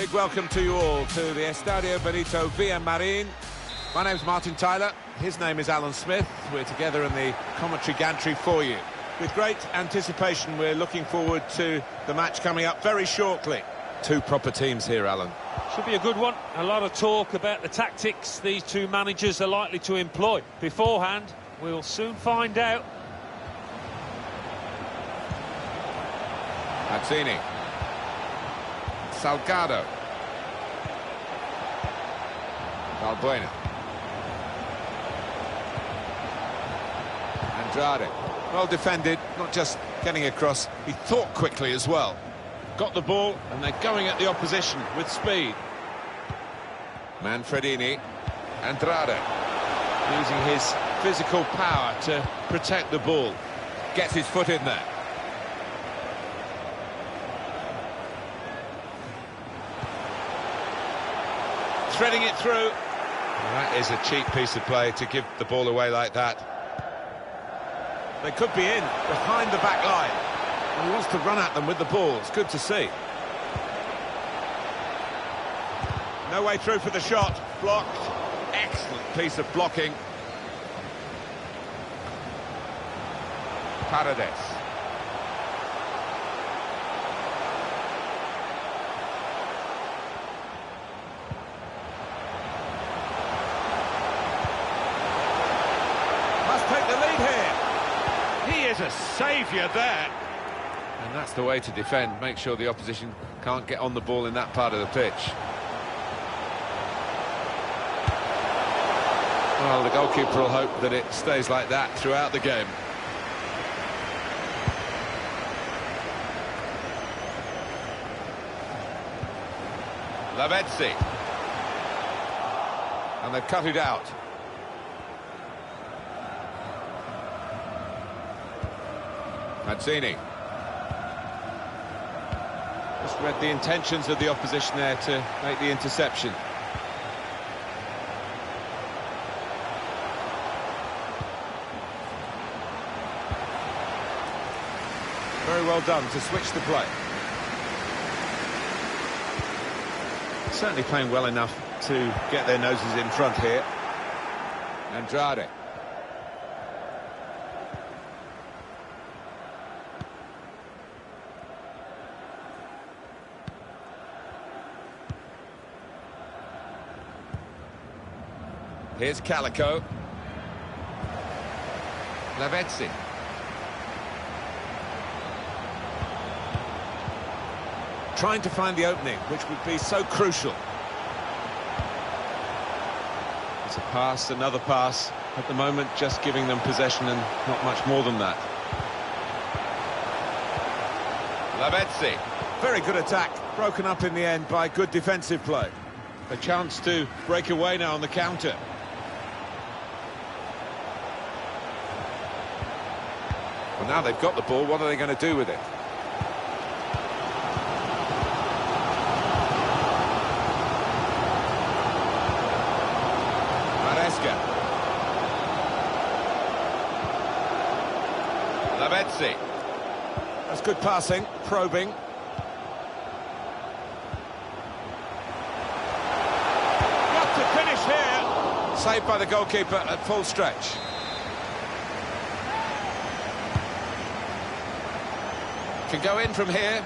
Big welcome to you all to the Estadio Benito Villamarín. My name's Martin Tyler, his name is Alan Smith. We're together in the commentary gantry for you. With great anticipation, we're looking forward to the match coming up very shortly. Two proper teams here, Alan. Should be a good one. A lot of talk about the tactics these two managers are likely to employ. Beforehand, we'll soon find out. Mazzini. Salgado. Valbuena. Andrade. Well defended, not just getting across, he thought quickly as well. Got the ball, and they're going at the opposition with speed. Manfredini. Andrade. Using his physical power to protect the ball. Gets his foot in there. Threading it through. Well, that is a cheap piece of play to give the ball away like that. They could be in, behind the back line. And he wants to run at them with the ball. It's good to see. No way through for the shot. Blocked. Excellent piece of blocking. Paredes. Must take the lead here. He is a saviour there. And that's the way to defend. Make sure the opposition can't get on the ball in that part of the pitch. Well, the goalkeeper will hope that it stays like that throughout the game. Lavezzi. And they've cut it out. Mazzini. Just read the intentions of the opposition there to make the interception. Very well done to switch the play. Certainly playing well enough to get their noses in front here. Andrade. Here's Calico. Lavezzi. Trying to find the opening, which would be so crucial. It's a pass, another pass. At the moment, just giving them possession and not much more than that. Lavezzi. Very good attack, broken up in the end by good defensive play. A chance to break away now on the counter. Well, now they've got the ball, what are they going to do with it? Lavezzi. That's good passing, probing. Got to finish here. Saved by the goalkeeper at full stretch. Can go in from here.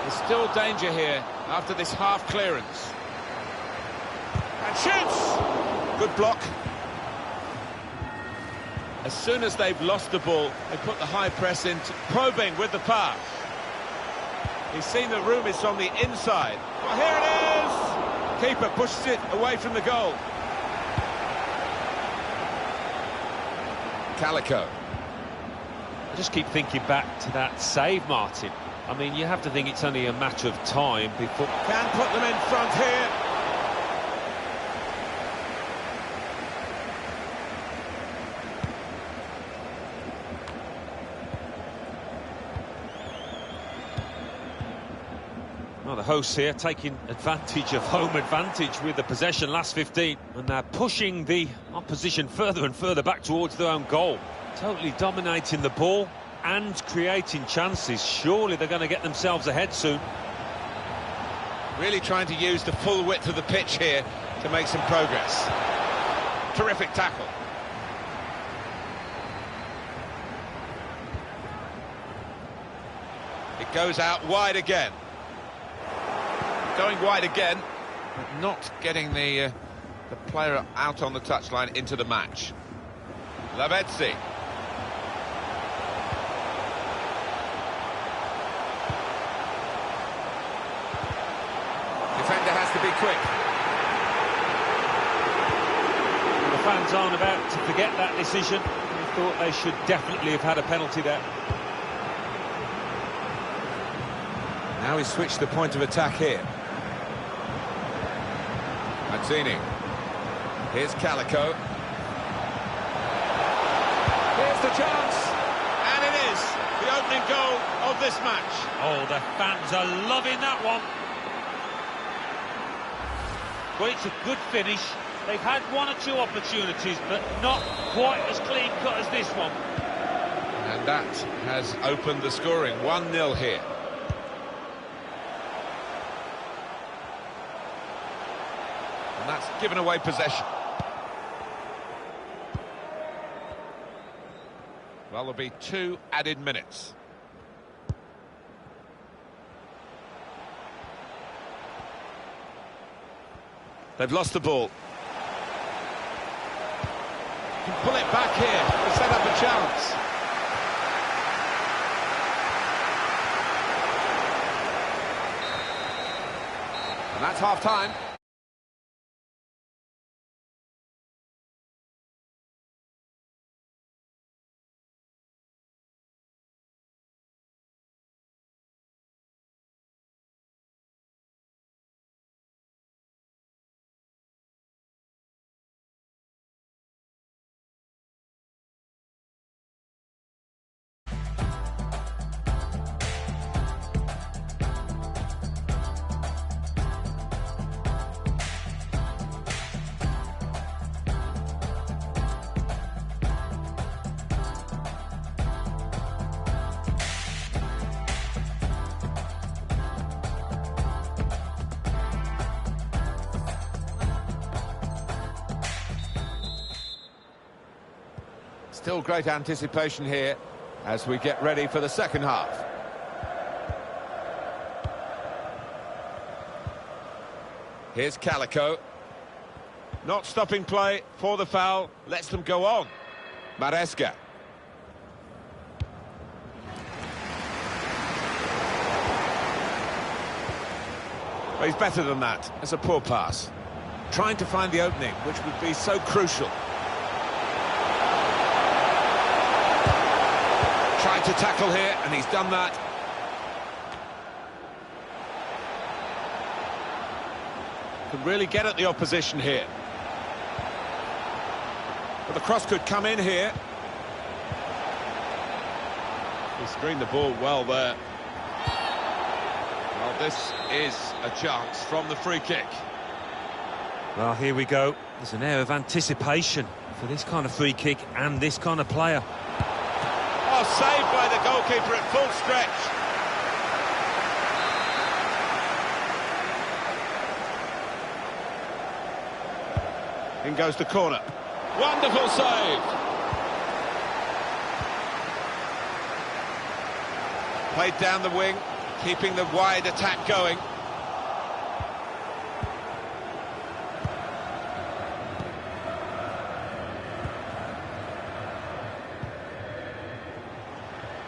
There's still danger here after this half clearance. And shoots! Good block. As soon as they've lost the ball, they put the high press into probing with the pass. He's seen the room is on the inside. Well, here it is! Keeper pushes it away from the goal. Calico. I just keep thinking back to that save, Martin. I mean, you have to think it's only a matter of time before... Can put them in front here. Well, the hosts here taking advantage of home advantage with the possession last 15, and they're pushing the opposition further and further back towards their own goal. Totally dominating the ball and creating chances. Surely they're going to get themselves ahead soon. Really trying to use the full width of the pitch here to make some progress. Terrific tackle. It goes out wide again. Going wide again, but not getting the player out on the touchline into the match. Lavezzi. Defender has to be quick. The fans aren't about to forget that decision. They thought they should definitely have had a penalty there. Now he's switched the point of attack here. Mazzini. Here's Calico. Here's the chance. And it is the opening goal of this match. Oh, the fans are loving that one. Well, it's a good finish. They've had one or two opportunities, but not quite as clean-cut as this one. And that has opened the scoring. 1-0 here. And that's given away possession. Well, there'll be 2 added minutes. They've lost the ball. Can pull it back here to set up a chance. And that's half-time. Still great anticipation here as we get ready for the second half. Here's Calico. Not stopping play for the foul. Lets them go on. Maresca. Well, he's better than that. It's a poor pass. Trying to find the opening, which would be so crucial. Tried to tackle here, and he's done that. Can really get at the opposition here. But the cross could come in here. He screened the ball well there. Well, this is a chance from the free kick. Well, here we go. There's an air of anticipation for this kind of free kick and this kind of player. Oh, saved by the goalkeeper at full stretch. In goes the corner. Wonderful save. Played down the wing, keeping the wide attack going.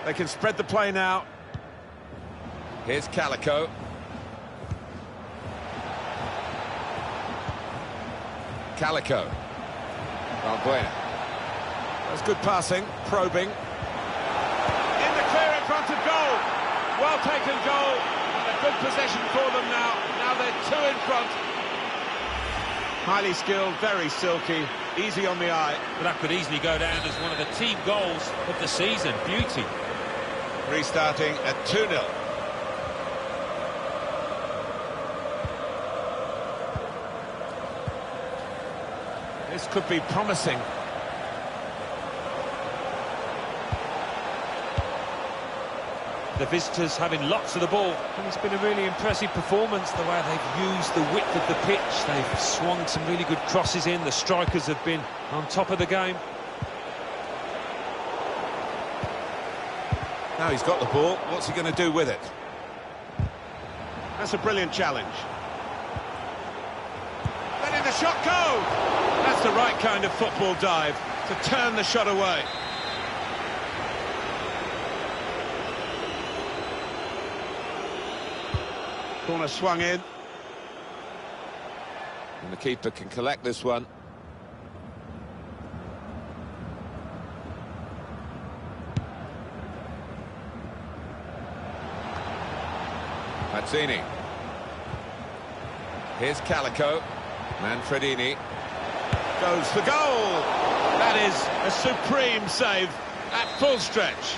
They can spread the play now. Here's Calico. Calico. Valbuena. That's good passing, probing. In the clear in front of goal. Well taken goal. A good possession for them now. Now they're 2 in front. Highly skilled, very silky, easy on the eye. But that could easily go down as one of the team goals of the season. Beauty. Restarting at 2-0. This could be promising. the visitors having lots of the ball. And it's been a really impressive performance, the way they've used the width of the pitch. They've swung some really good crosses in. The strikers have been on top of the game. Now he's got the ball, what's he going to do with it? That's a brilliant challenge. Letting the shot go! That's the right kind of football dive, to turn the shot away. Corner swung in. And the keeper can collect this one. Mazzini. Here's Calico. Manfredini. Goes for goal! That is a supreme save at full stretch.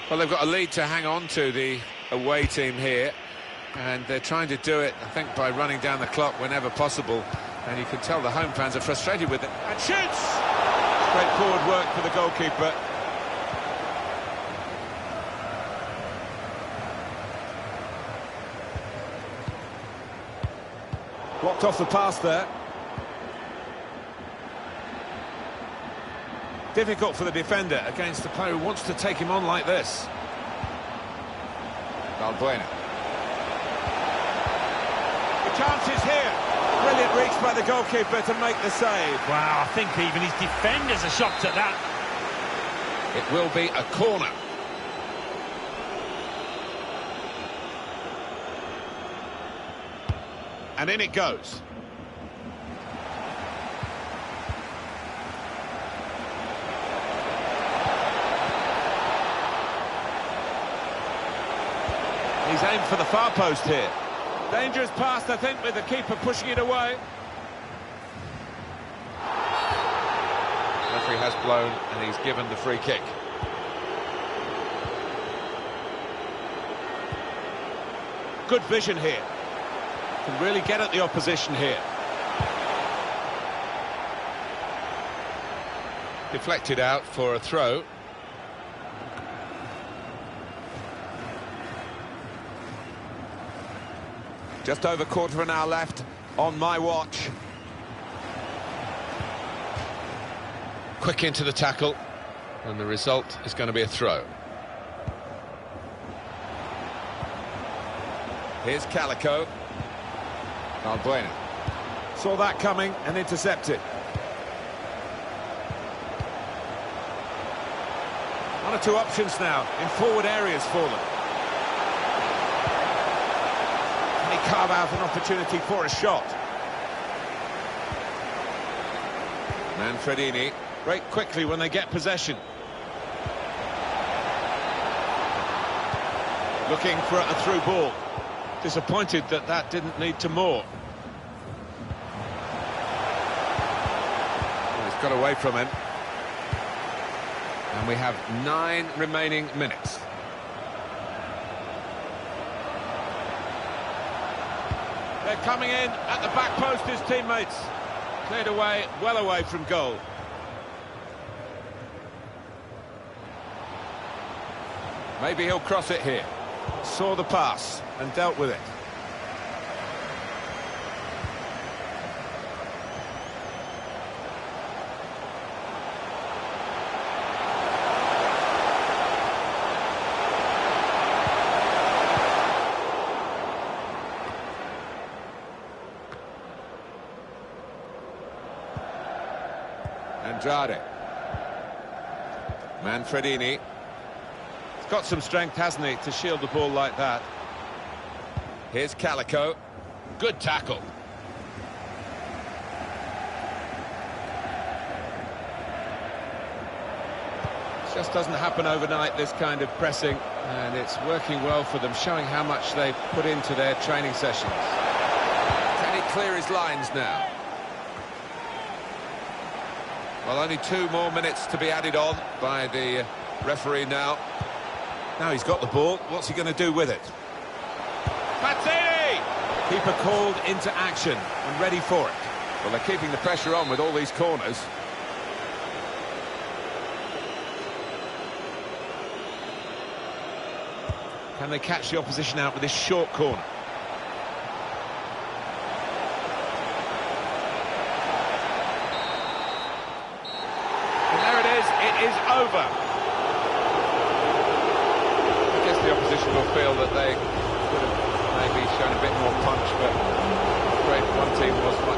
Well, they've got a lead to hang on to, the away team here, and they're trying to do it, I think, by running down the clock whenever possible. And you can tell the home fans are frustrated with it. And shoots! Straightforward work for the goalkeeper. Blocked off the pass there. Difficult for the defender against the player who wants to take him on like this. Valbuena. The chance is here. Brilliant reach by the goalkeeper to make the save. Wow, I think even his defenders are shocked at that. It will be a corner. And in it goes. He's aimed for the far post here. Dangerous pass, I think, with the keeper pushing it away. The referee has blown and he's given the free kick. Good vision here. Can really get at the opposition here. Deflected out for a throw. Just over quarter of an hour left on my watch. Quick into the tackle, and the result is going to be a throw. Here's Calico. Valbuena. Saw that coming and intercepted. One or two options now in forward areas for them. Can he carve out an opportunity for a shot? Manfredini. Break quickly when they get possession. Looking for a through ball. Disappointed that that didn't lead to more. Well, he's got away from him. And we have 9 remaining minutes. They're coming in at the back post, his teammates. Cleared away, well away from goal. Maybe he'll cross it here. Saw the pass and dealt with it. Andrade. Manfredini. He's got some strength, hasn't he, to shield the ball like that. Here's Calico. Good tackle. It just doesn't happen overnight, this kind of pressing, and it's working well for them, showing how much they've put into their training sessions. Can he clear his lines now? Well, only 2 more minutes to be added on by the referee now. Now he's got the ball. What's he going to do with it? Mazzini! Keeper called into action and ready for it. Well, they're keeping the pressure on with all these corners. Can they catch the opposition out with this short corner? And there it is over. I guess the opposition will feel that they could have maybe shown a bit more punch, but I'm afraid one team was much.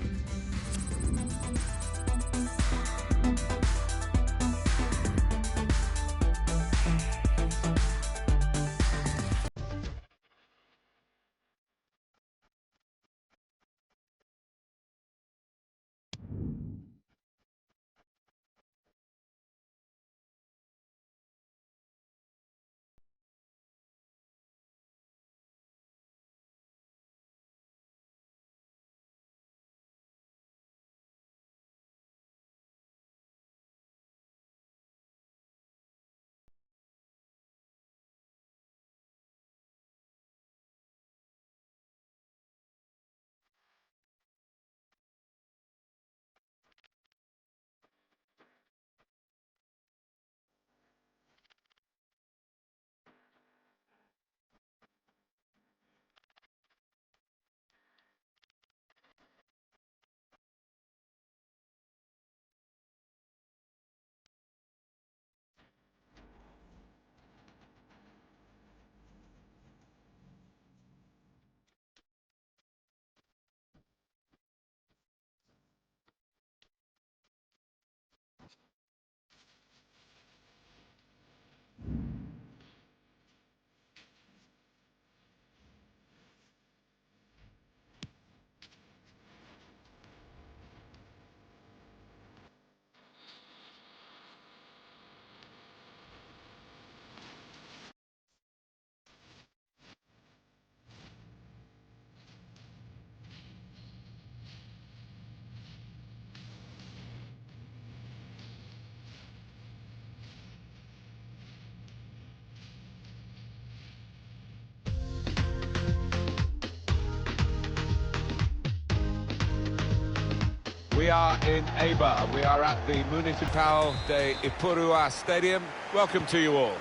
We are in Eibar. We are at the Municipal de Ipurua Stadium. Welcome to you all.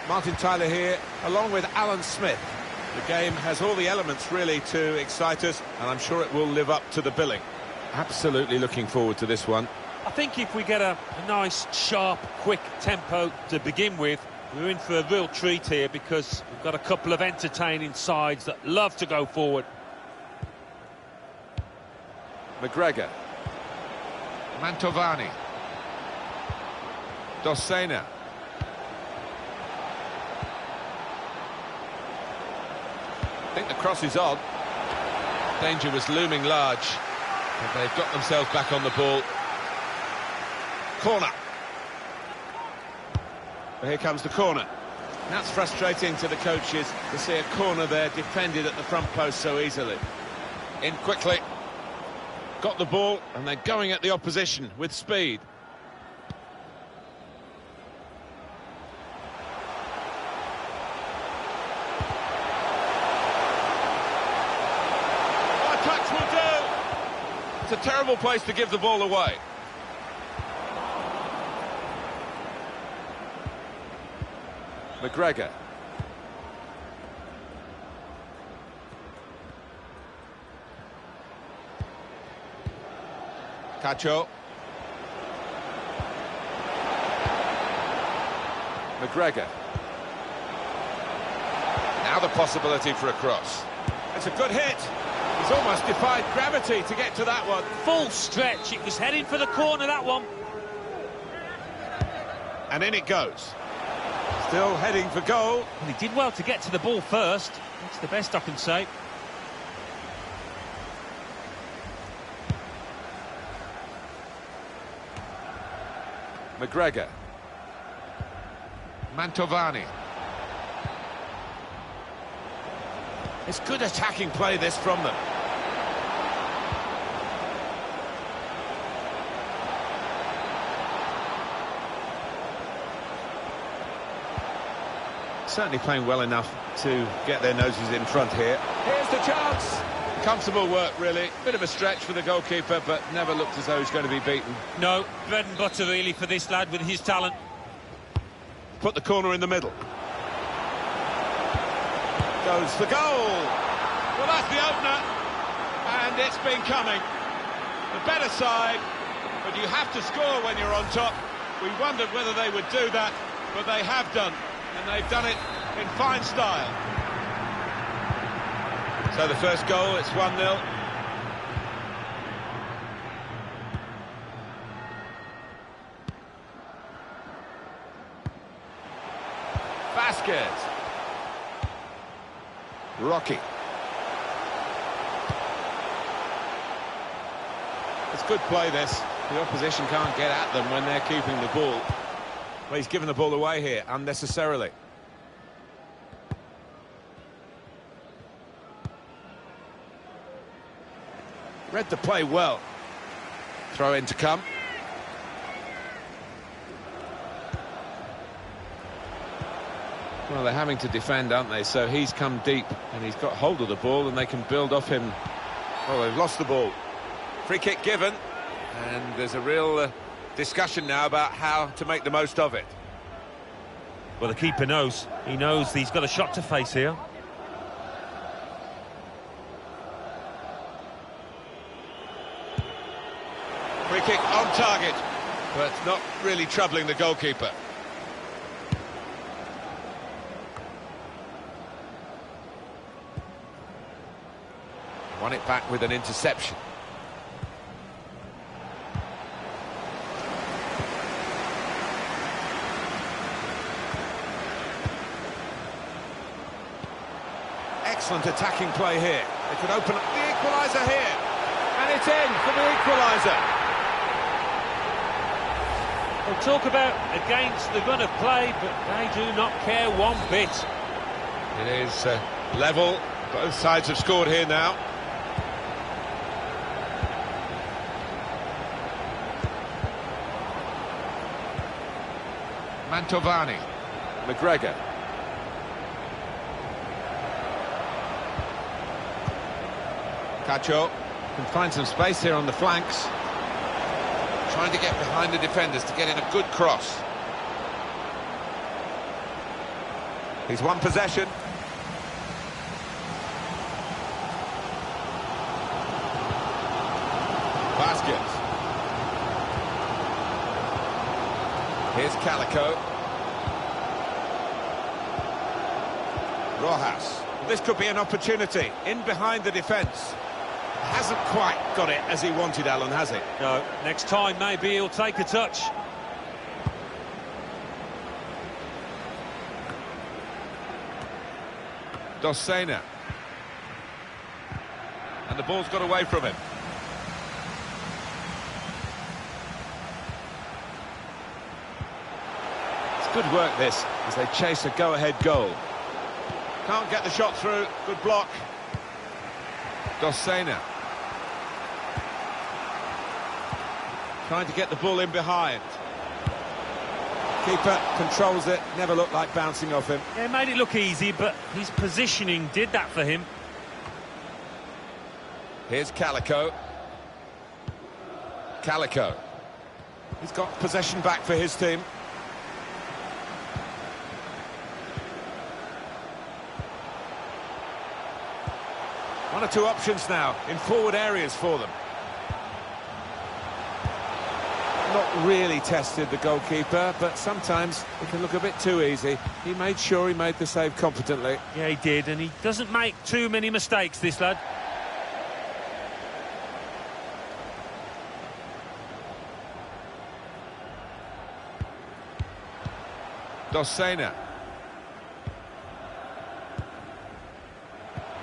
Martin Tyler here, along with Alan Smith. The game has all the elements really to excite us, and I'm sure it will live up to the billing. Absolutely looking forward to this one. I think if we get a nice, sharp, quick tempo to begin with, we're in for a real treat here because we've got a couple of entertaining sides that love to go forward. McGregor. Mantovani. Dossena. I think the cross is on. Danger was looming large, but they've got themselves back on the ball. Corner. Well, here comes the corner. That's frustrating to the coaches to see a corner there defended at the front post so easily. In quickly. Got the ball, and they're going at the opposition with speed. Oh, a touch will do! It's a terrible place to give the ball away. McGregor. Cacho. McGregor. Now the possibility for a cross. It's a good hit. He's almost defied gravity to get to that one. Full stretch. It was heading for the corner, that one. And in it goes. Still heading for goal. Well, he did well to get to the ball first. That's the best I can say. McGregor. Mantovani. It's good attacking play, this, from them. Certainly playing well enough to get their noses in front here. Here's the chance. Comfortable work, really. Bit of a stretch for the goalkeeper, but never looked as though he's going to be beaten. No, bread and butter really for this lad with his talent. Put the corner in the middle. Goes for goal. Well, that's the opener, and it's been coming. The better side, but you have to score when you're on top. We wondered whether they would do that, but they have done, and they've done it in fine style. So the first goal, it's 1-0. Vasquez. Rocky. It's good play, this. The opposition can't get at them when they're keeping the ball. Well, he's given the ball away here, unnecessarily. Read the play well. Throw in to come. Well, they're having to defend, aren't they? So he's come deep and he's got hold of the ball and they can build off him. Oh, they've lost the ball. Free kick given. And there's a real discussion now about how to make the most of it. Well, the keeper knows. He knows he's got a shot to face here. Free kick on target, but not really troubling the goalkeeper. Won it back with an interception. Excellent attacking play here. They could open up the equaliser here. And it's in for the equaliser. They'll talk about against the run of play, but they do not care one bit. It is level. Both sides have scored here now. Mantovani. McGregor. Cacho can find some space here on the flanks. Trying to get behind the defenders to get in a good cross. He's won possession. Vasquez. Here's Calico. Rojas. This could be an opportunity. In behind the defence. Hasn't quite got it as he wanted, Alan, has he? No, next time maybe he'll take a touch. Docena. And the ball's got away from him. It's good work, this, as they chase a go-ahead goal. Can't get the shot through. Good block. Docena. Trying to get the ball in behind. Keeper controls it, never looked like bouncing off him. Yeah, made it look easy, but his positioning did that for him. Here's Calico. Calico. He's got possession back for his team. One or two options now in forward areas for them. Not really tested the goalkeeper, but sometimes it can look a bit too easy. He made sure he made the save competently. Yeah, he did, and he doesn't make too many mistakes, this lad. Docena.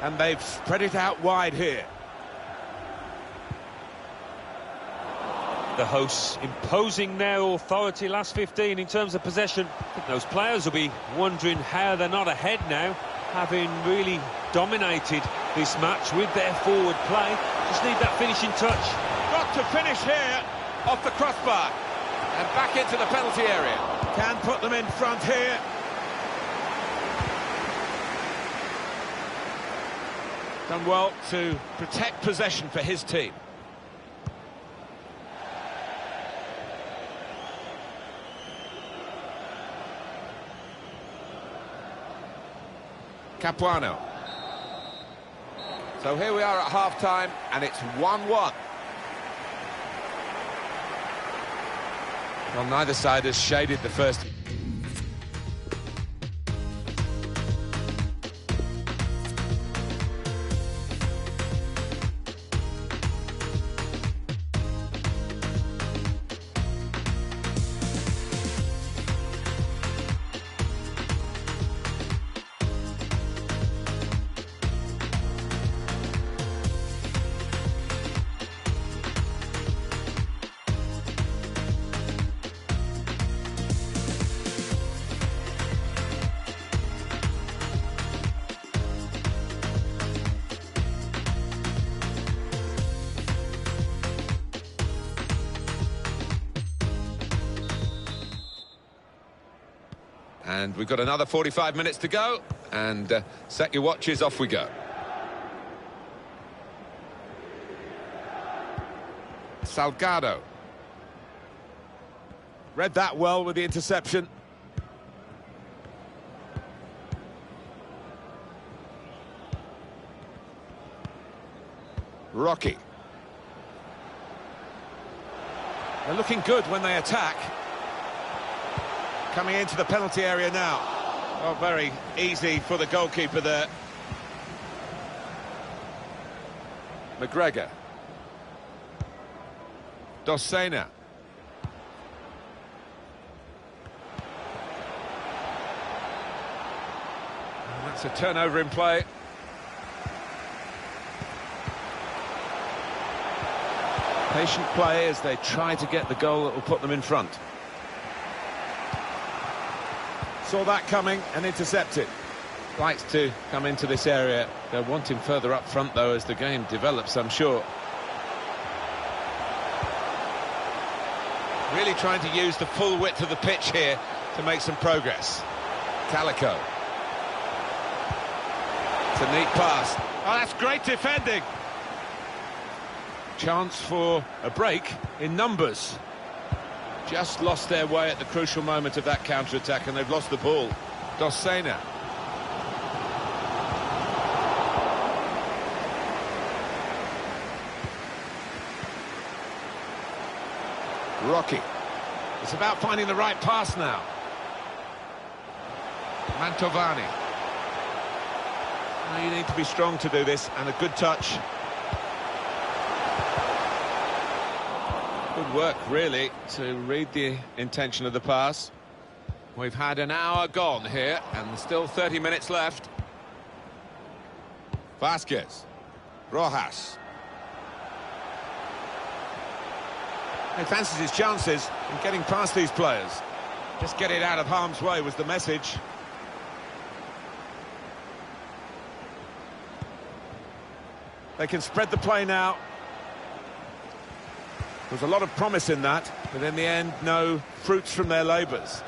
And they've spread it out wide here. The hosts imposing their authority last 15 in terms of possession. I think those players will be wondering how they're not ahead now, having really dominated this match with their forward play. Just need that finishing touch. Got to finish here off the crossbar and back into the penalty area. Can put them in front here. Done well to protect possession for his team. Capuano. So here we are at half-time, and it's 1-1. Well, neither side has shaded the first. And we've got another 45 minutes to go, and set your watches, off we go. Salgado. Read that well with the interception. Rocky. They're looking good when they attack. Coming into the penalty area now. Oh, very easy for the goalkeeper there. McGregor. Dosena. And that's a turnover in play. Patient play as they try to get the goal that will put them in front. Saw that coming and intercepted. Likes to come into this area. They'll want him further up front, though, as the game develops, I'm sure. Really trying to use the full width of the pitch here to make some progress. Calico. It's a neat pass. Oh, that's great defending. Chance for a break in numbers. Just lost their way at the crucial moment of that counter-attack, and they've lost the ball. Dosena. Rocky. It's about finding the right pass now. Mantovani. Now you need to be strong to do this, and a good touch. Good work, really, to read the intention of the pass. We've had an hour gone here, and still 30 minutes left. Vasquez. Rojas. He fancies his chances in getting past these players. Just get it out of harm's way was the message. They can spread the play now. There's a lot of promise in that, but in the end, no fruits from their labours.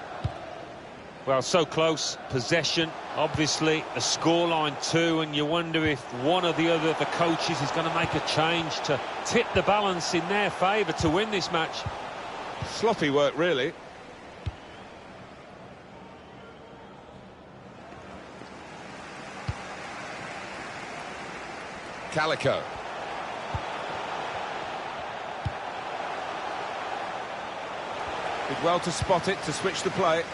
Well, so close, possession, obviously a scoreline too, and you wonder if one or the other of the coaches is going to make a change to tip the balance in their favour to win this match. Sloppy work, really. Calico. Did well to spot it, to switch the play.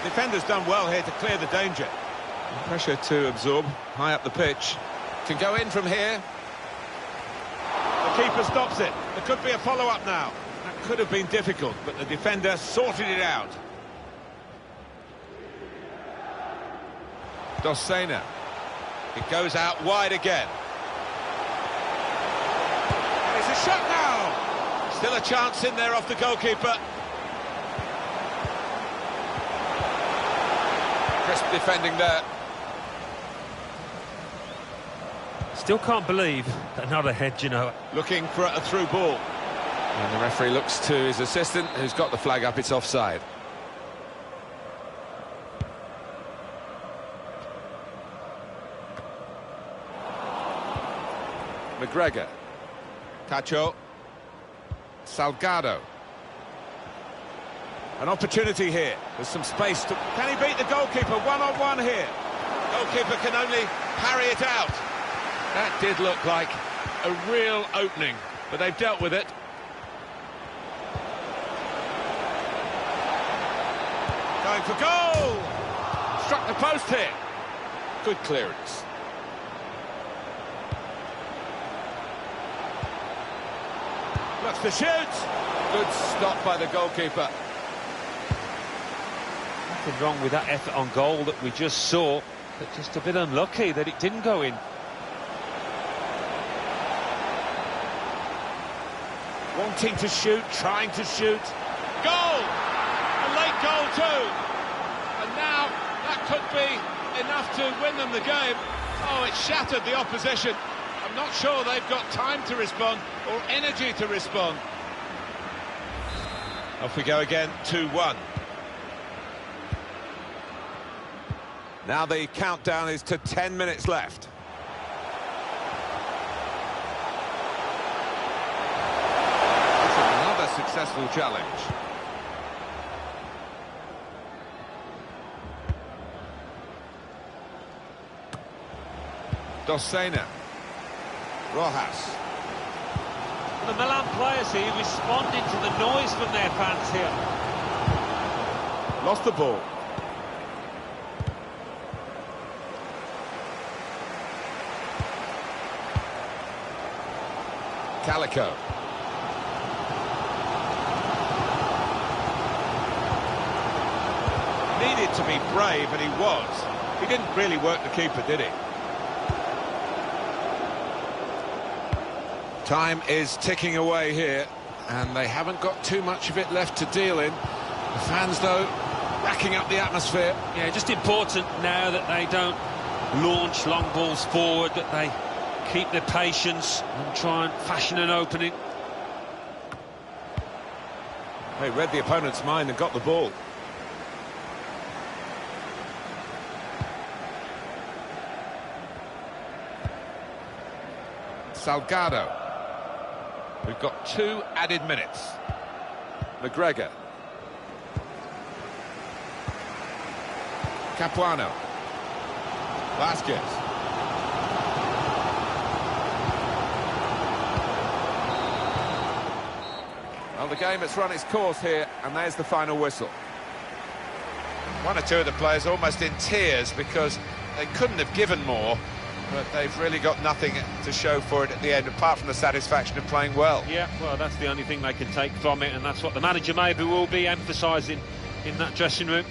Defender's done well here to clear the danger. Pressure to absorb, high up the pitch. Can go in from here. The keeper stops it. There could be a follow-up now. That could have been difficult, but the defender sorted it out. Dosena. It goes out wide again. And it's a shot now! Still a chance in there off the goalkeeper. Crisp defending there. Still can't believe another head, you know. Looking for a through ball. And the referee looks to his assistant, who's got the flag up. It's offside. McGregor. Cacho. Salgado. An opportunity here. There's some space to... Can he beat the goalkeeper one-on-one here? Goalkeeper can only parry it out. That did look like a real opening, but they've dealt with it. Going for goal! Struck the post here. Good clearance. Looks to shoot. Good stop by the goalkeeper. Nothing wrong with that effort on goal that we just saw, but just a bit unlucky that it didn't go in. Wanting to shoot, trying to shoot. Goal! A late goal too. And now that could be enough to win them the game. Oh, it shattered the opposition. I'm not sure they've got time to respond or energy to respond. Off we go again, 2-1. Now the countdown is to 10 minutes left. Another successful challenge. Docena. Rojas. The Milan players here responding to the noise from their fans here. Lost the ball. Calico. Needed to be brave, and he was. He didn't really work the keeper, did he? Time is ticking away here, and they haven't got too much of it left to deal in. The fans, though, racking up the atmosphere. Yeah, just important now that they don't launch long balls forward, that they keep their patience and try and fashion an opening. They read the opponent's mind and got the ball. Salgado. We've got 2 added minutes. McGregor. Capuano. Vasquez. Well, the game has run its course here, and there's the final whistle. One or two of the players almost in tears because they couldn't have given more, but they've really got nothing to show for it at the end, apart from the satisfaction of playing well. Yeah, well, that's the only thing they can take from it, and that's what the manager maybe will be emphasising in that dressing room.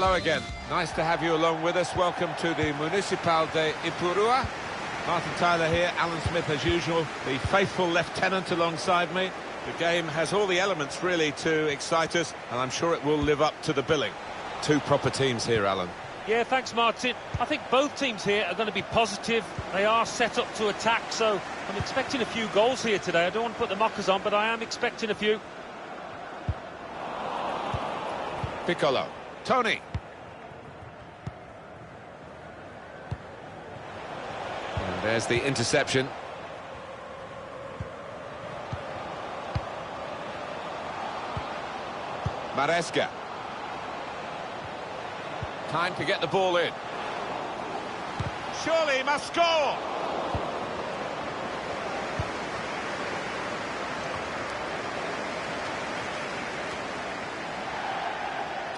Hello again. Nice to have you along with us. Welcome to the Municipal de Ipurua. Martin Tyler here, Alan Smith as usual, the faithful lieutenant alongside me. The game has all the elements really to excite us, and I'm sure it will live up to the billing. Two proper teams here, Alan. Yeah, thanks, Martin. I think both teams here are going to be positive. They are set up to attack, so I'm expecting a few goals here today. I don't want to put the mockers on, but I am expecting a few. Piccolo. Tony. And there's the interception. Maresca. Time to get the ball in. Surely he must score!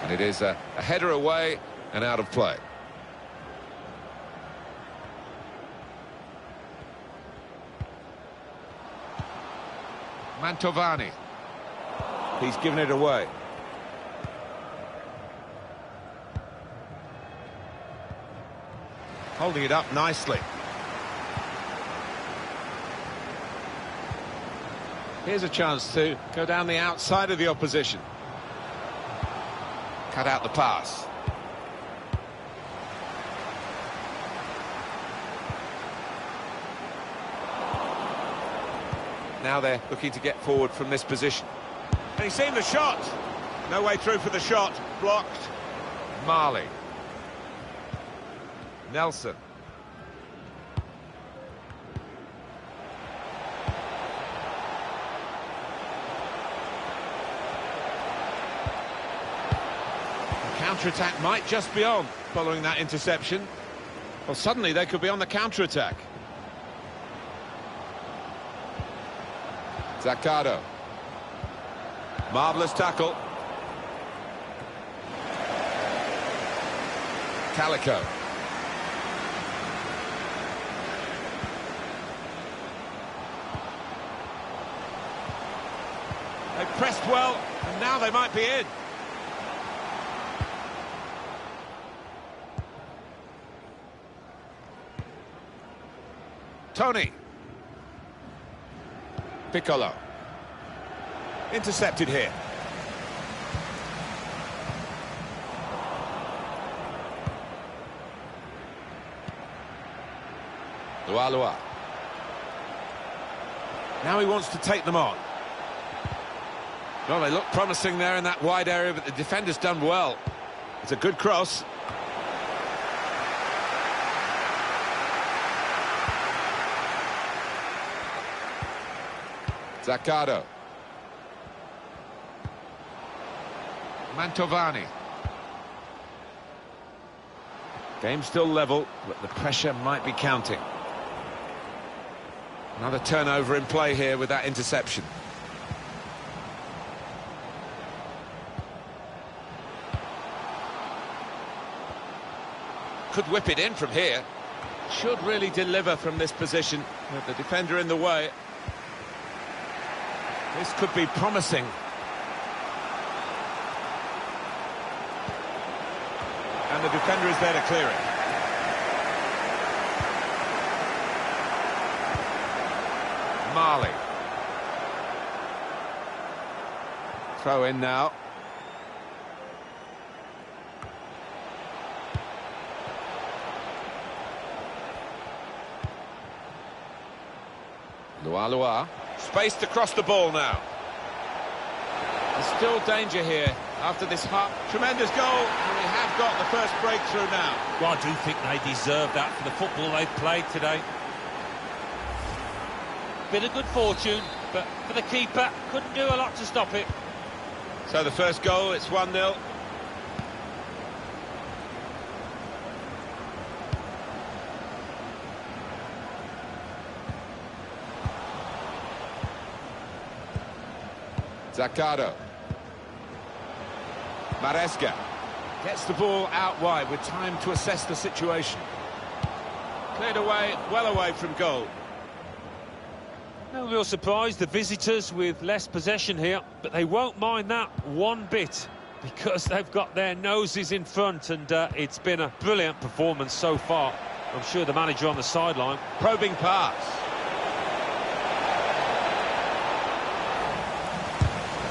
And it is a header away and out of play. Mantovani. He's given it away. Holding it up nicely. Here's a chance to go down the outside of the opposition. Cut out the pass. Now they're looking to get forward from this position. And he's seen the shot. No way through for the shot. Blocked. Marley. Nelson. The counter-attack might just be on following that interception. Well, suddenly they could be on the counter-attack. Zaccardo. Marvellous tackle. Calico. They pressed well, and now they might be in. Tony. Piccolo. Intercepted here. Lualua. Now he wants to take them on. Well, they look promising there in that wide area, but the defender's done well. It's a good cross. Zaccardo. Mantovani. Game still level, but the pressure might be counting. Another turnover in play here with that interception. Could whip it in from here. Should really deliver from this position with the defender in the way. This could be promising. And the defender is there to clear it. Marley. Throw in now. Lualua. Space to cross the ball now. There's still danger here after this tremendous goal, and we have got the first breakthrough now. Well, I do think they deserve that for the football they've played today. Bit of good fortune, but for the keeper, couldn't do a lot to stop it. So the first goal, it's 1-0. Zaccardo. Maresca gets the ball out wide with time to assess the situation. Cleared away, well away from goal. No real surprise, the visitors with less possession here, but they won't mind that one bit. because they've got their noses in front, and it's been a brilliant performance so far. I'm sure the manager on the sideline. Probing pass.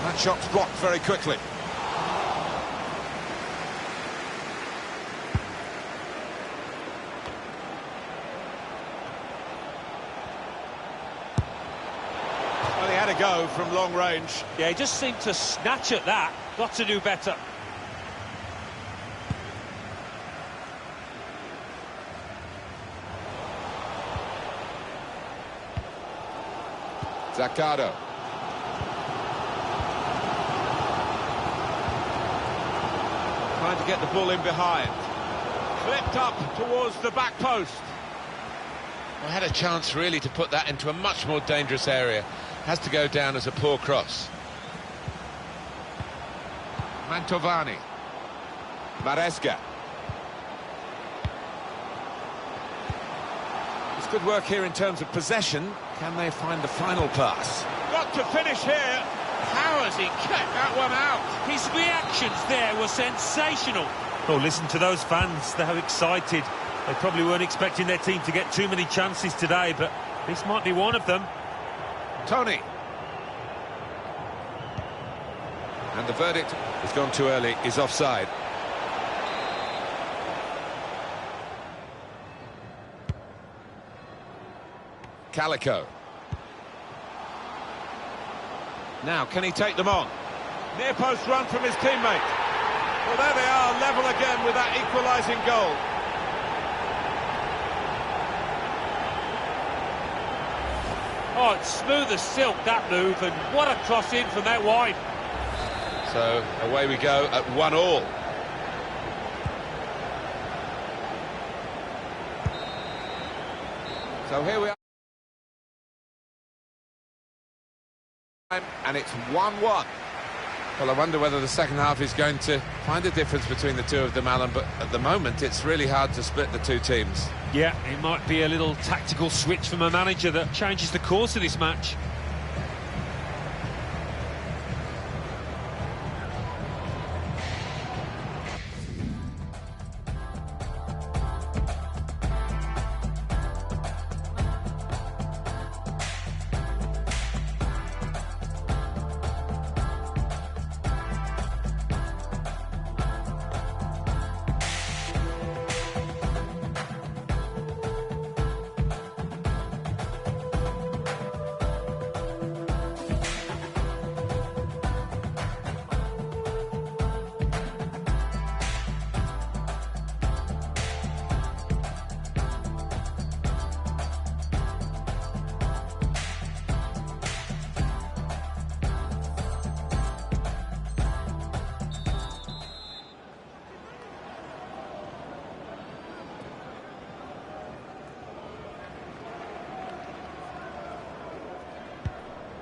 That shot's blocked very quickly. Well, he had a go from long range. Yeah, he just seemed to snatch at that. Got to do better. Zaccardo. Trying to get the ball in behind. Flipped up towards the back post. Well, had a chance really to put that into a much more dangerous area. Has to go down as a poor cross. Mantovani. Maresca. It's good work here in terms of possession. Can they find the final pass? Got to finish here. How has he kept that one out? His reactions there were sensational. Oh, listen to those fans. They're excited. They probably weren't expecting their team to get too many chances today, but this might be one of them. Tony. And the verdict has gone too early, is offside. Calico. Now, can he take them on? Near post run from his teammate. Well, there they are, level again with that equalising goal. Oh, it's smooth as silk, that move, and what a cross in from that wide. So, away we go at 1-1. So here we are. And it's 1-1. Well, I wonder whether the second half is going to find a difference between the two of them, Alan, but at the moment it's really hard to split the two teams. Yeah, it might be a little tactical switch from a manager that changes the course of this match.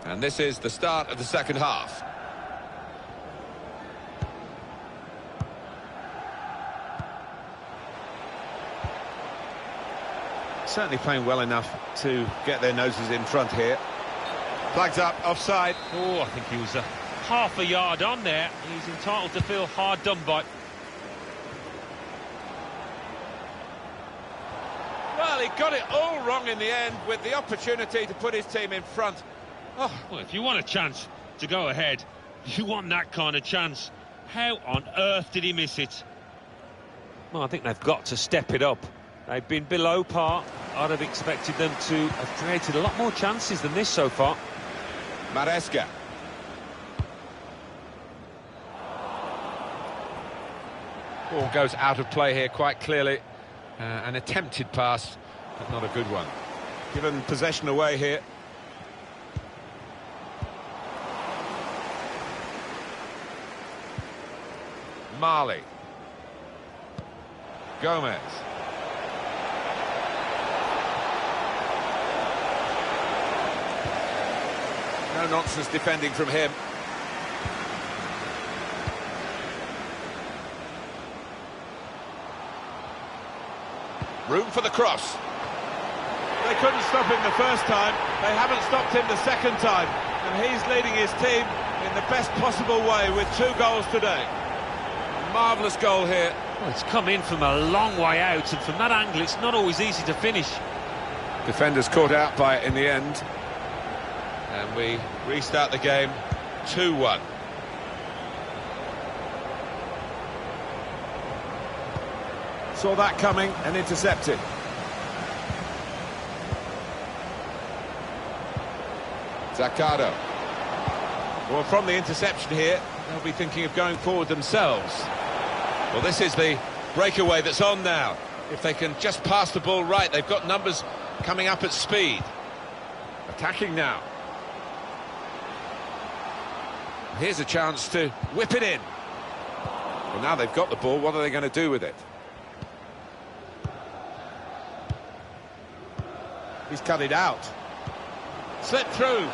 And this is the start of the second half. Certainly playing well enough to get their noses in front here. Flags up, offside. Oh, I think he was half a yard on there. He's entitled to feel hard done by. Well, he got it all wrong in the end with the opportunity to put his team in front. Oh, well, if you want a chance to go ahead, you want that kind of chance. How on earth did he miss it? Well, I think they've got to step it up. They've been below par. I'd have expected them to have created a lot more chances than this so far. Maresca. Ball goes out of play here quite clearly. An attempted pass, but not a good one. Given possession away here. Marley. Gomez. No nonsense defending from him. Room for the cross. They couldn't stop him the first time. They haven't stopped him the second time. And he's leading his team in the best possible way with 2 goals today. Marvellous goal here. Well, it's come in from a long way out, and from that angle it's not always easy to finish. Defenders caught out by it in the end. And we restart the game 2-1. Saw that coming and intercepted. Zaccardo. Well, from the interception here, they'll be thinking of going forward themselves. Well, this is the breakaway that's on now. If they can just pass the ball right, they've got numbers coming up at speed. Attacking now. Here's a chance to whip it in. Well, now they've got the ball, what are they going to do with it? He's cut it out. Slipped through.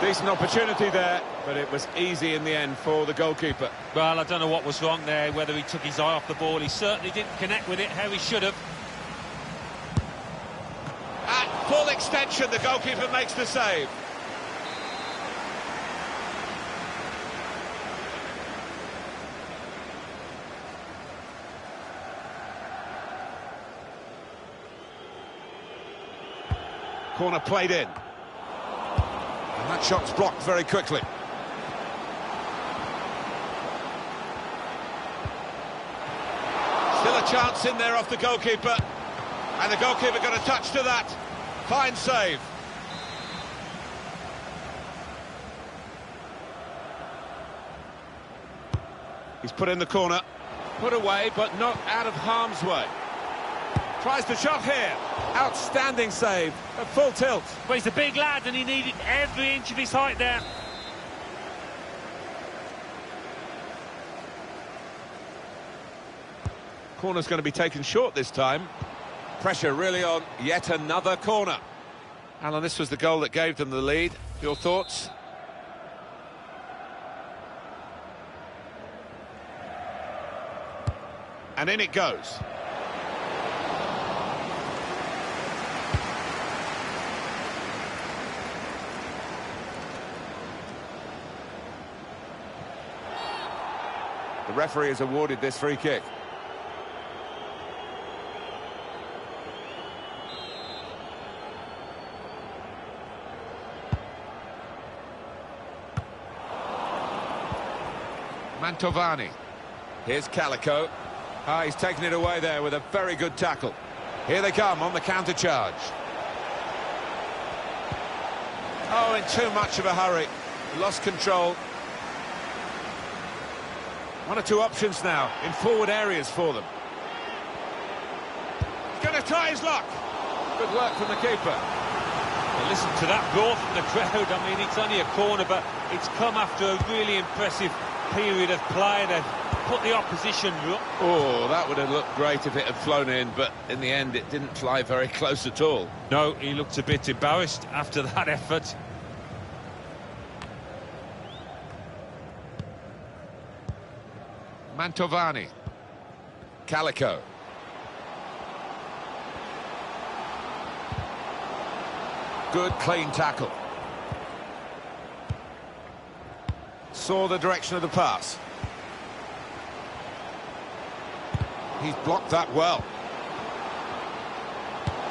Decent opportunity there, but it was easy in the end for the goalkeeper. Well, I don't know what was wrong there, whether he took his eye off the ball. He certainly didn't connect with it how he should have. At full extension, the goalkeeper makes the save. Corner played in. And that shot's blocked very quickly. Still a chance in there off the goalkeeper. And the goalkeeper got a touch to that. Fine save. He's put in the corner. Put away, but not out of harm's way. Tries the shot here. Outstanding save at full tilt. But he's a big lad and he needed every inch of his height there. Corner's going to be taken short this time. Pressure really on yet another corner. Alan, this was the goal that gave them the lead. Your thoughts? And in it goes. The referee has awarded this free kick. Mantovani. Here's Calico. He's taken it away there with a very good tackle. Here they come on the counter-charge. Oh, in too much of a hurry. Lost control. One or two options now in forward areas for them. Going to try his luck. Good work from the keeper. Well, listen to that roar from the crowd. I mean, it's only a corner, but it's come after a really impressive period of play. They've put the opposition... Oh, that would have looked great if it had flown in, but in the end it didn't fly very close at all. No, he looked a bit embarrassed after that effort. Mantovani. Calico. Good, clean tackle. Saw the direction of the pass. He's blocked that well.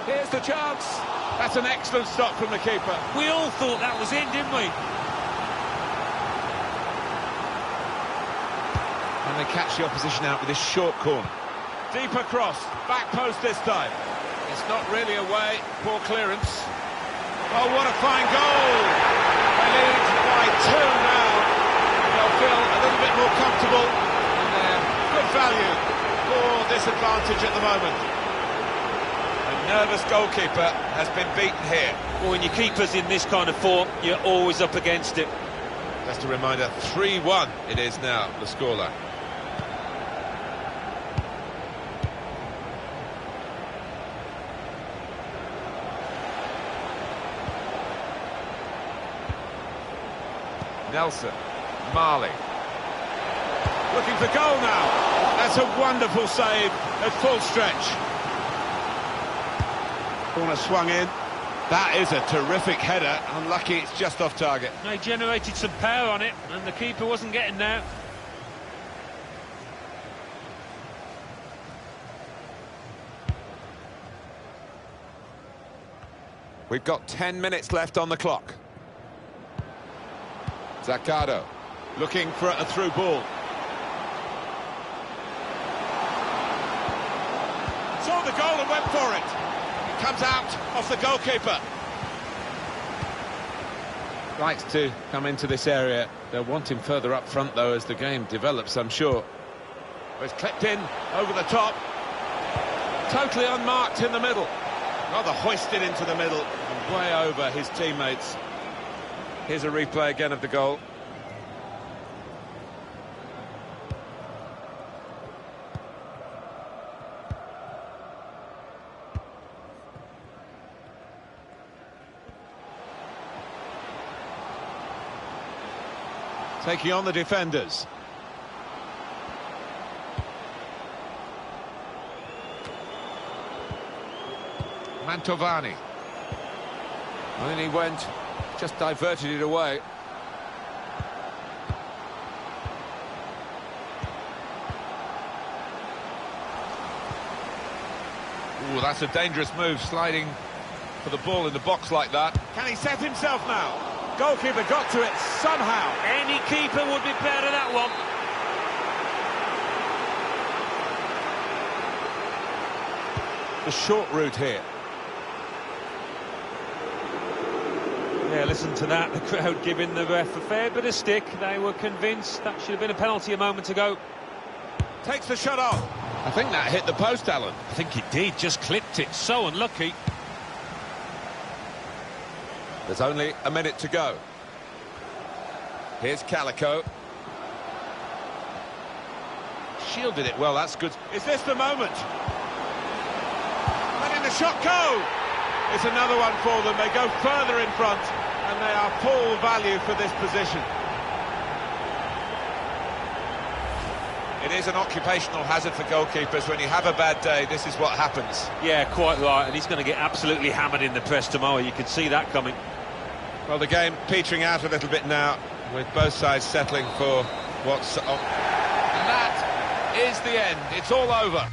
Here's the chance. That's an excellent stop from the keeper. We all thought that was in, didn't we? And they catch the opposition out with this short corner. Deeper cross, back post this time. It's not really away, poor clearance. Oh, what a fine goal! They lead by 2 now. They'll feel a little bit more comfortable, and they're good value for this advantage at the moment. A nervous goalkeeper has been beaten here. Well, when your keeper's in this kind of form, you're always up against it. Just a reminder, 3-1 it is now, the scoreline. Nelson, Marley, looking for goal now. That's a wonderful save at full stretch. Corner swung in. That is a terrific header. Unlucky it's just off target. They generated some power on it, and the keeper wasn't getting there. We've got 10 minutes left on the clock. Zaccardo looking for a through ball. Saw the goal and went for it. It comes out off the goalkeeper. Likes to come into this area. They'll want him further up front, though, as the game develops, I'm sure. It's clipped in over the top. Totally unmarked in the middle. Rather hoisted into the middle and way over his teammates. Here's a replay again of the goal. Taking on the defenders. Mantovani. And then he went, just diverted it away. Ooh, that's a dangerous move, sliding for the ball in the box like that. Can he set himself now? Goalkeeper got to it somehow. Any keeper would be proud of that one. The short route here. Yeah, listen to that. The crowd giving the ref a fair bit of stick. They were convinced that should have been a penalty a moment ago. Takes the shot on. I think that hit the post, Alan. I think it did, just clipped it. So unlucky. There's only a minute to go. Here's Calico. Shielded it well, that's good. Is this the moment? Letting the shot go! It's another one for them. They go further in front, and they are full value for this position. It is an occupational hazard for goalkeepers. When you have a bad day, this is what happens. Yeah, quite right, and he's going to get absolutely hammered in the press tomorrow. You can see that coming. Well, the game petering out a little bit now, with both sides settling for what's on. And that is the end. It's all over.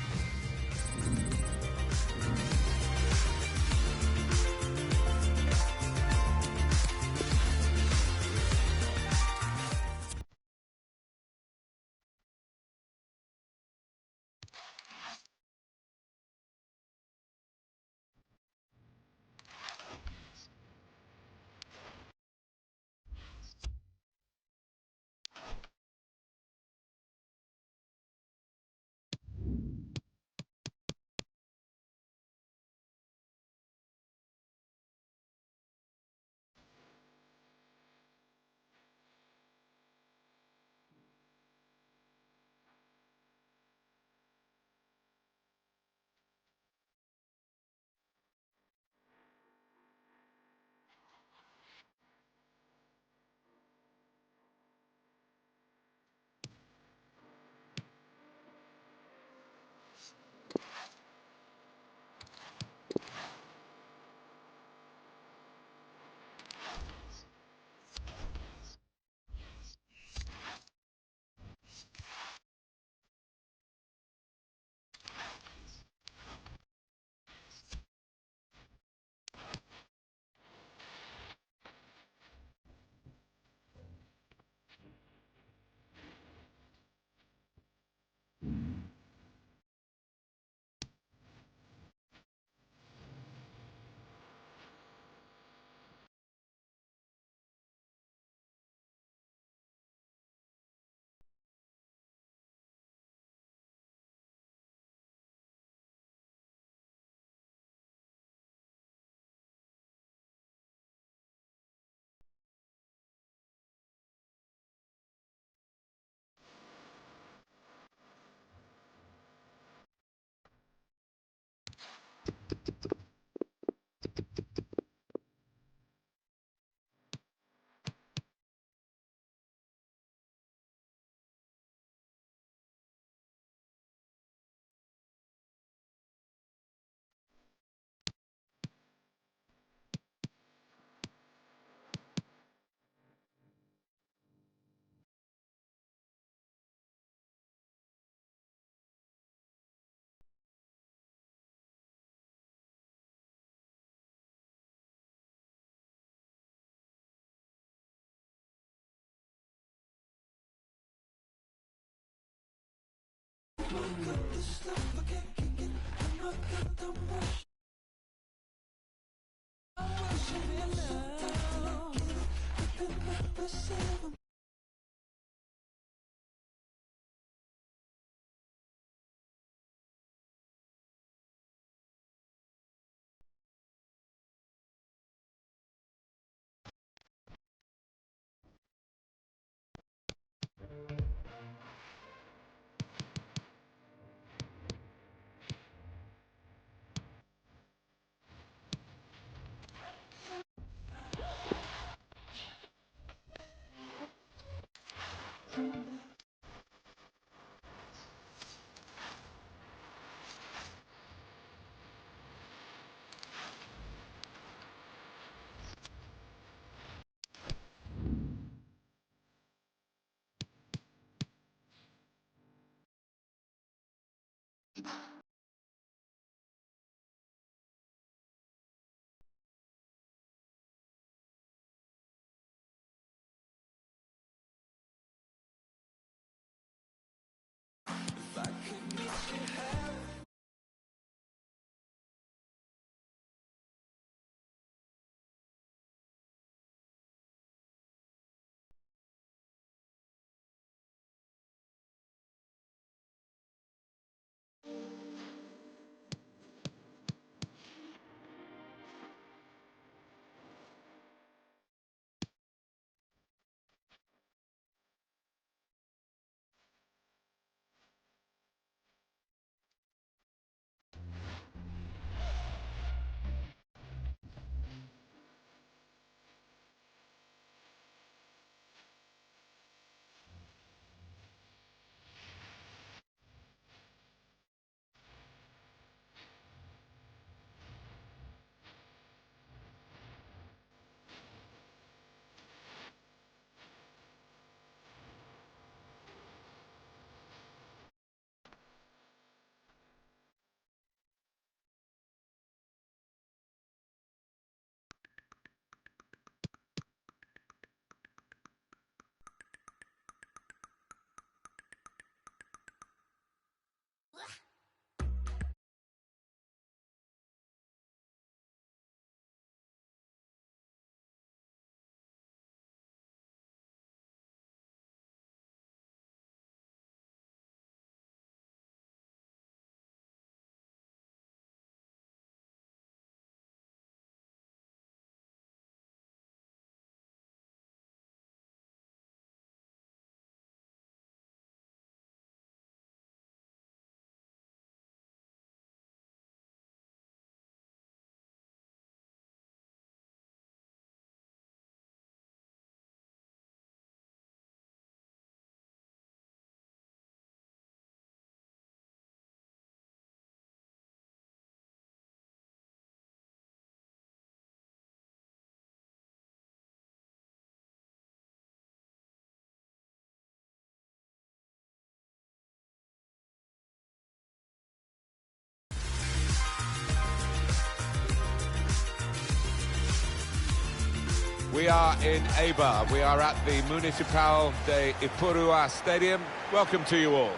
We are in Eibar. We are at the Municipal de Ipurua Stadium. Welcome to you all.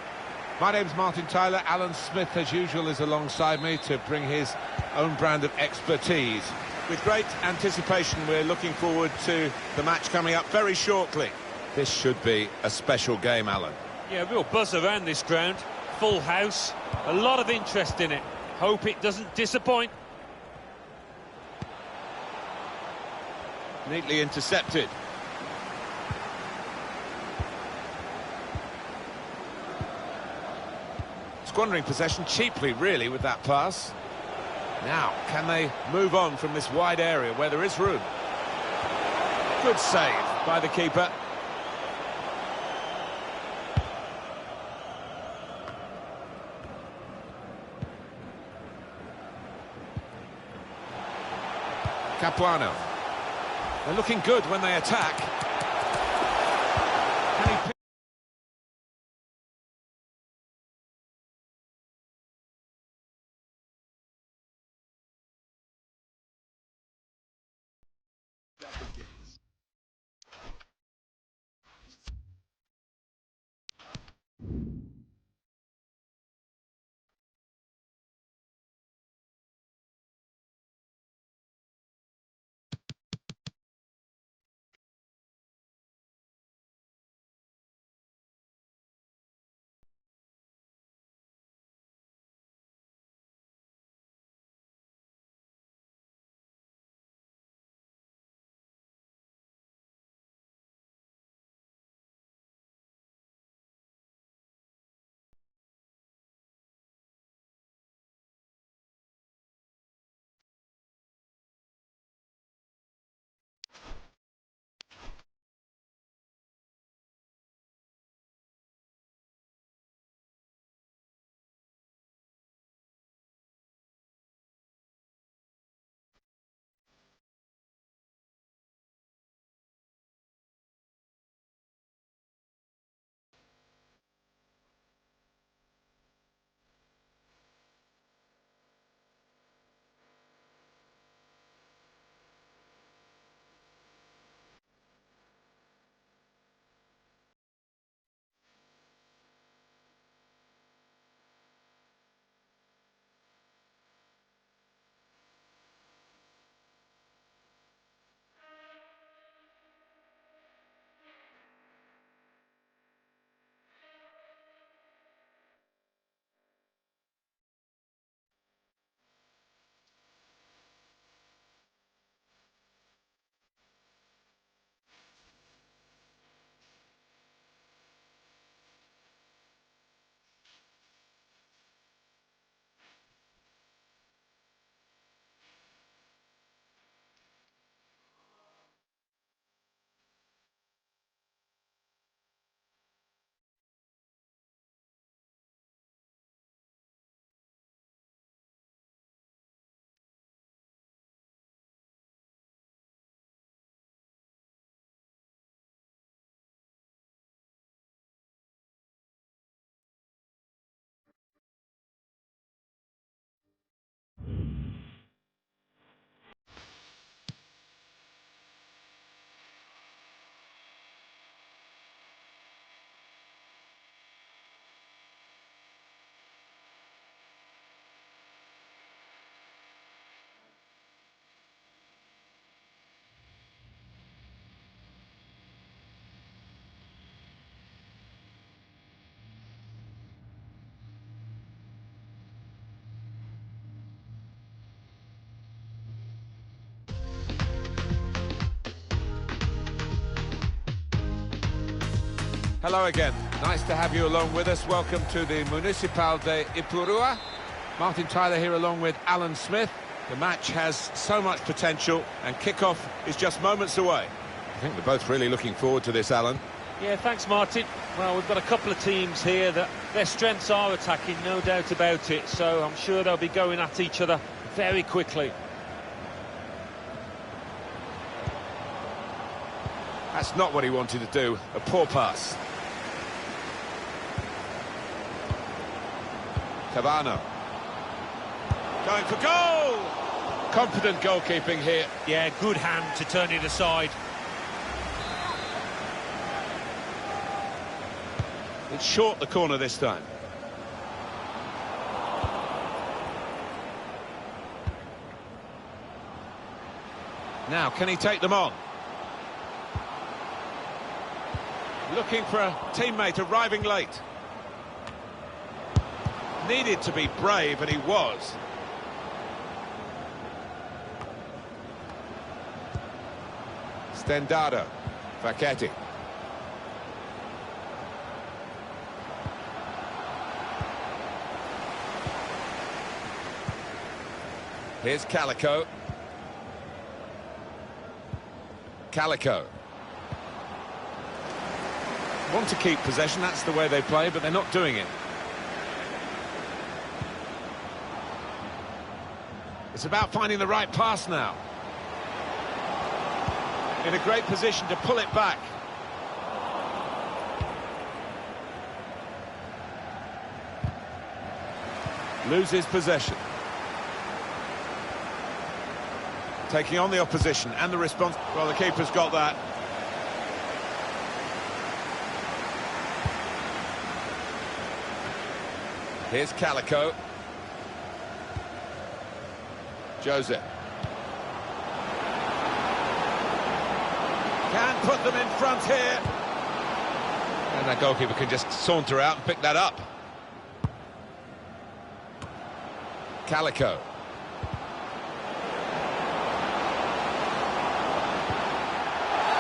My name's Martin Tyler. Alan Smith, as usual, is alongside me to bring his own brand of expertise. With great anticipation, we're looking forward to the match coming up very shortly. This should be a special game, Alan. Yeah, real buzz around this ground. Full house, a lot of interest in it. Hope it doesn't disappoint. Neatly intercepted. Squandering possession cheaply, really, with that pass. Now, can they move on from this wide area where there is room? Good save by the keeper. Capuano. They're looking good when they attack. Can he Hello again. Nice to have you along with us. Welcome to the Municipal de Ipurua. Martin Tyler here along with Alan Smith. The match has so much potential and kick-off is just moments away. I think they're both really looking forward to this, Alan. Yeah, thanks, Martin. Well, we've got a couple of teams here that their strengths are attacking, no doubt about it. So I'm sure they'll be going at each other very quickly. That's not what he wanted to do. A poor pass. Cavano. Going for goal! Confident goalkeeping here. Yeah, good hand to turn it aside. It's short the corner this time. Now, can he take them on? Looking for a teammate arriving late. Needed to be brave, and he was. Stendado. Facchetti. Here's Calico. Calico. Want to keep possession, that's the way they play, but they're not doing it. It's about finding the right pass now. In a great position to pull it back. Loses possession. Taking on the opposition and the response. Well, the keeper's got that. Here's Calico. Jose. Can put them in front here. And that goalkeeper can just saunter out and pick that up. Calico.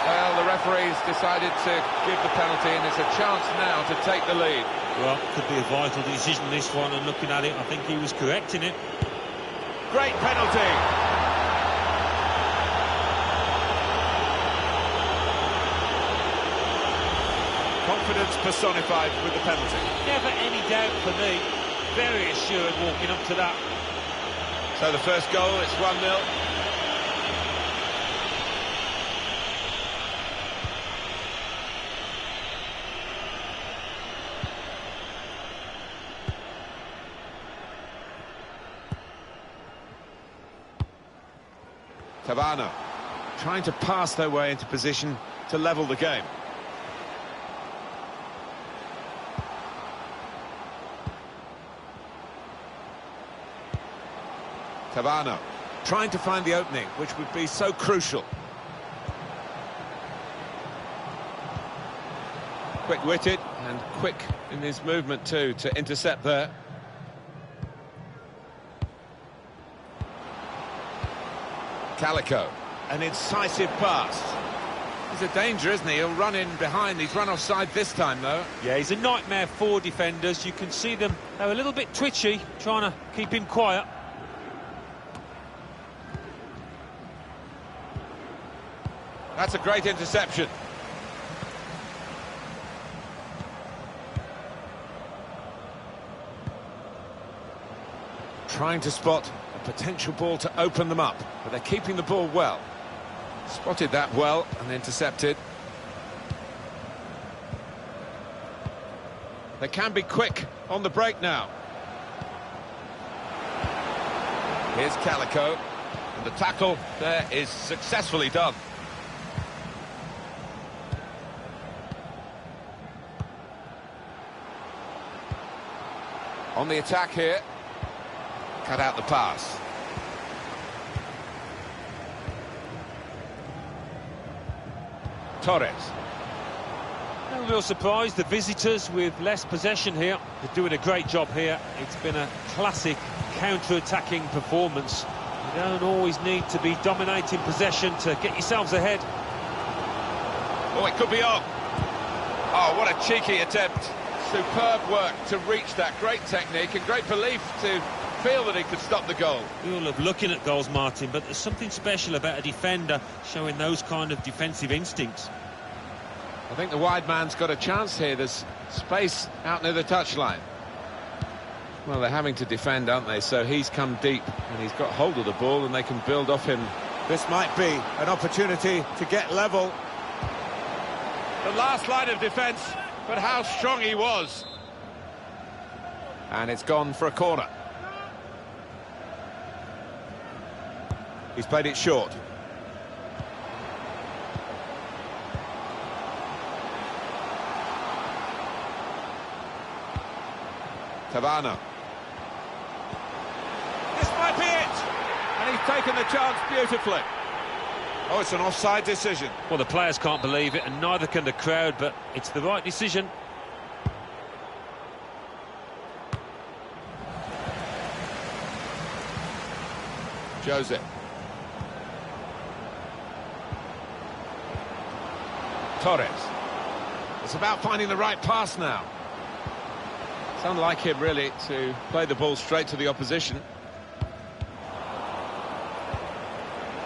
Well, the referee's decided to give the penalty, and it's a chance now to take the lead. Well, could be a vital decision, this one, and looking at it, I think he was correct in it. Great penalty. Confidence personified with the penalty. Never any doubt for me. Very assured walking up to that. So the first goal, it's 1-0. Cavano trying to pass their way into position to level the game. Cavano trying to find the opening, which would be so crucial. Quick-witted and quick in his movement too to intercept there. Calico, an incisive pass. He's a danger, isn't he? He'll run in behind. He's run offside this time, though. Yeah, he's a nightmare for defenders. You can see them, they're a little bit twitchy, trying to keep him quiet. That's a great interception. Trying to spot a potential ball to open them up, but they're keeping the ball well. Spotted that well and intercepted. They can be quick on the break now. Here's Calico, and the tackle there is successfully done. On the attack here. Cut out the pass. Torres. No real surprise, the visitors with less possession here. They're doing a great job here. It's been a classic counter-attacking performance. You don't always need to be dominating possession to get yourselves ahead. Oh, it could be on. Oh, what a cheeky attempt. Superb work to reach that. Great technique and great belief to feel that he could stop the goal. We all love looking at goals, Martin, but there's something special about a defender showing those kind of defensive instincts. I think the wide man's got a chance here. There's space out near the touchline. Well, they're having to defend, aren't they? So he's come deep and he's got hold of the ball and they can build off him. This might be an opportunity to get level. The last line of defence, but how strong he was. And it's gone for a corner. He's played it short. Tavana. This might be it! And he's taken the chance beautifully. Oh, it's an offside decision. Well, the players can't believe it, and neither can the crowd, but it's the right decision. Jose. Torres. It's about finding the right pass now. It's unlike him, really, to play the ball straight to the opposition.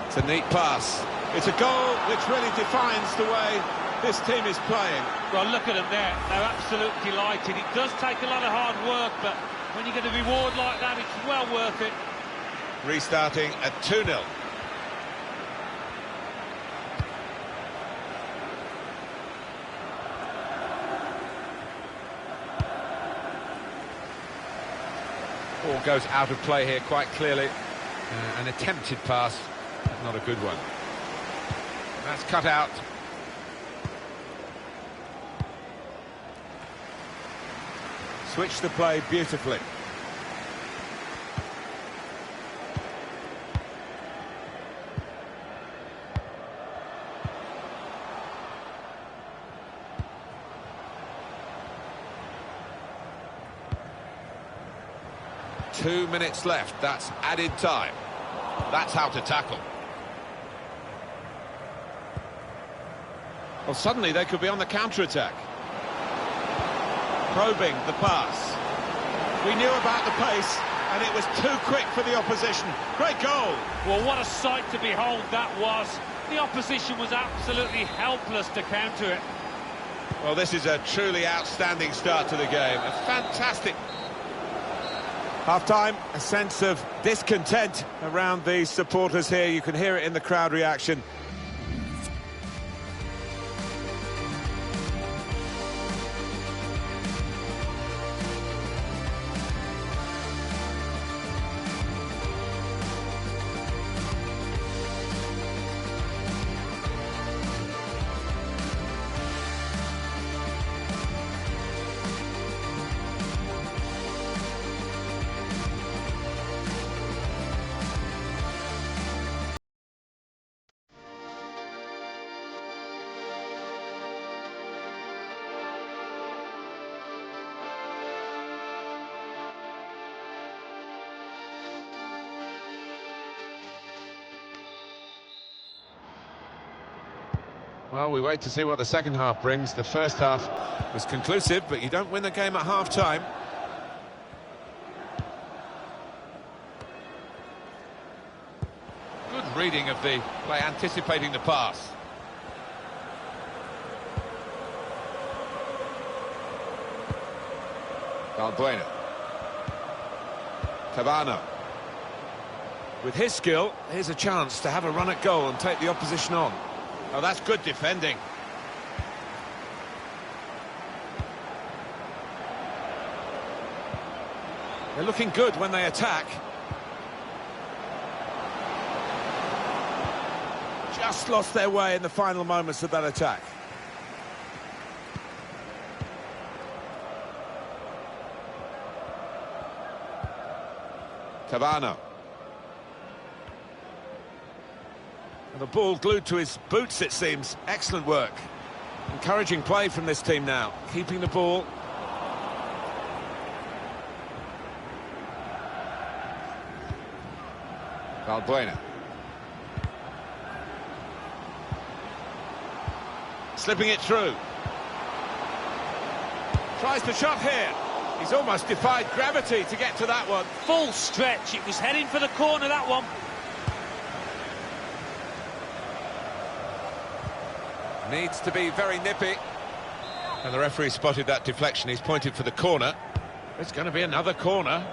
It's a neat pass. It's a goal which really defines the way this team is playing. Well, look at them there. They're absolutely delighted. It does take a lot of hard work, but when you get a reward like that, it's well worth it. Restarting at 2-0. Ball goes out of play here quite clearly. An attempted pass, not a good one. That's cut out. Switched the play beautifully. Two minutes left, that's added time. That's how to tackle. Well, suddenly they could be on the counter-attack. Probing the pass. We knew about the pace, and it was too quick for the opposition. Great goal! Well, what a sight to behold that was. The opposition was absolutely helpless to counter it. Well, this is a truly outstanding start to the game. A fantastic... Half-time, a sense of discontent around these supporters here. You can hear it in the crowd reaction. Well, we wait to see what the second half brings. The first half was conclusive, but you don't win the game at half-time. Good reading of the play, anticipating the pass. Valbuena. Tavana. With his skill, here's a chance to have a run at goal and take the opposition on. Oh, that's good defending. They're looking good when they attack. Just lost their way in the final moments of that attack. Tavana. And the ball glued to his boots, it seems. Excellent work. Encouraging play from this team now. Keeping the ball. Valbuena. Slipping it through. Tries the shot here. He's almost defied gravity to get to that one. Full stretch, it was heading for the corner, that one. Needs to be very nippy. And the referee spotted that deflection. He's pointed for the corner. It's going to be another corner.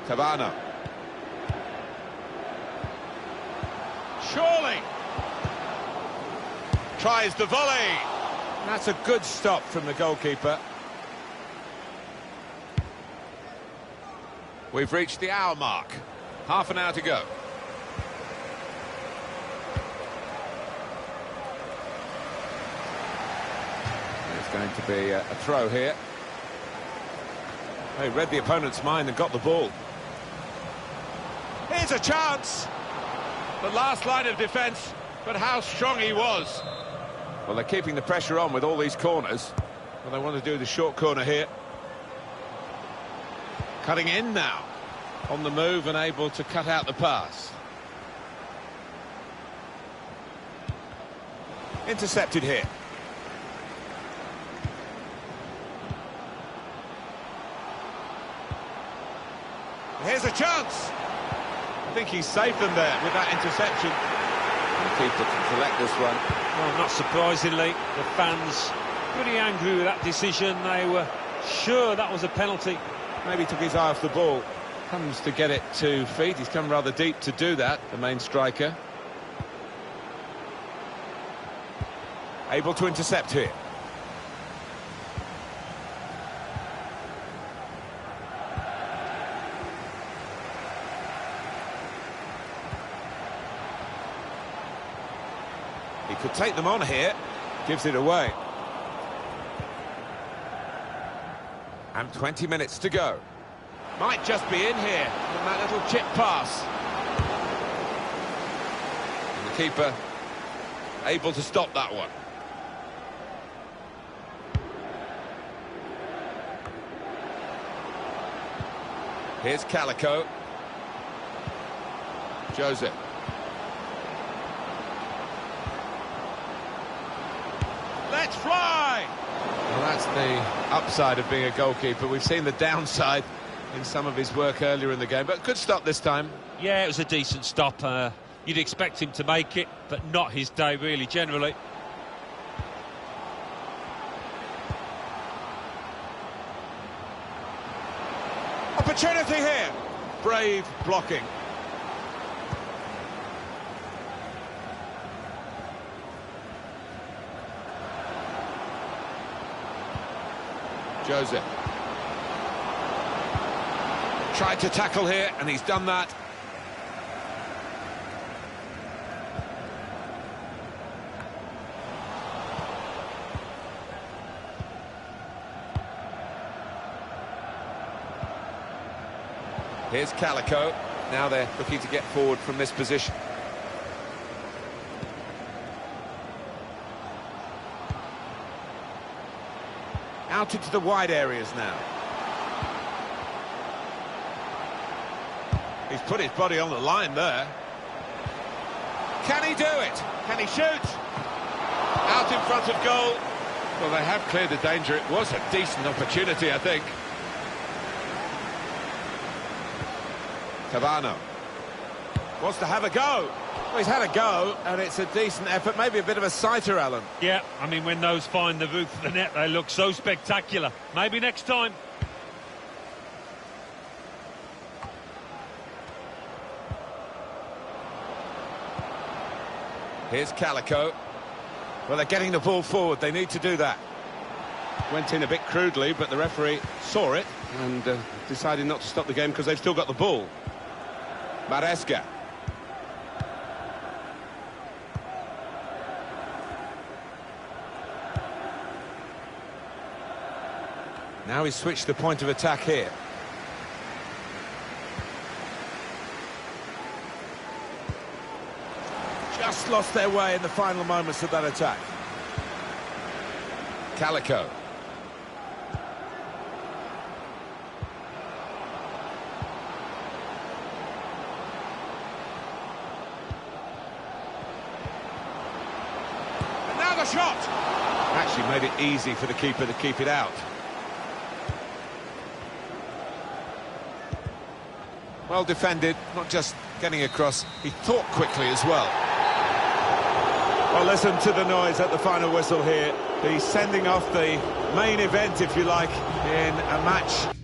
Cavano. Surely. Tries the volley. That's a good stop from the goalkeeper. We've reached the hour mark. Half an hour to go. There's going to be a throw here. They read the opponent's mind and got the ball. Here's a chance. The last line of defence, but how strong he was. Well, they're keeping the pressure on with all these corners. Well, they want to do the short corner here. Cutting in now. On the move and able to cut out the pass. Intercepted here. Here's a chance. I think he's saved them there with that interception. The keeper can collect this one. Well, not surprisingly, the fans pretty angry with that decision. They were sure that was a penalty. Maybe took his eye off the ball. Comes to get it to feet. He's come rather deep to do that, the main striker. Able to intercept here. He could take them on here. Gives it away. And 20 minutes to go. Might just be in here from that little chip pass. And the keeper able to stop that one. Here's Calico. Joseph. Let's fly! Well, that's the upside of being a goalkeeper. We've seen the downside in some of his work earlier in the game, but good stop this time. Yeah, it was a decent stop. You'd expect him to make it, but not his day, really, generally. Opportunity here. Brave blocking. Joseph. Tried to tackle here, and he's done that. Here's Calico. Now they're looking to get forward from this position. Out into the wide areas now. He's put his body on the line there. Can he do it? Can he shoot? Out in front of goal. Well, they have cleared the danger. It was a decent opportunity, I think. Cavano wants to have a go. Well, he's had a go, and it's a decent effort. Maybe a bit of a sighter, Alan. Yeah, I mean, when those find the roof of the net, they look so spectacular. Maybe next time. Here's Calico. Well, they're getting the ball forward. They need to do that. Went in a bit crudely, but the referee saw it and decided not to stop the game because they've still got the ball. Maresca. Now he's switched the point of attack here. Just lost their way in the final moments of that attack. a shot! Actually made it easy for the keeper to keep it out. Well defended, not just getting across, he thought quickly as well. Well, listen to the noise at the final whistle here. The sending off the main event, if you like, in a match.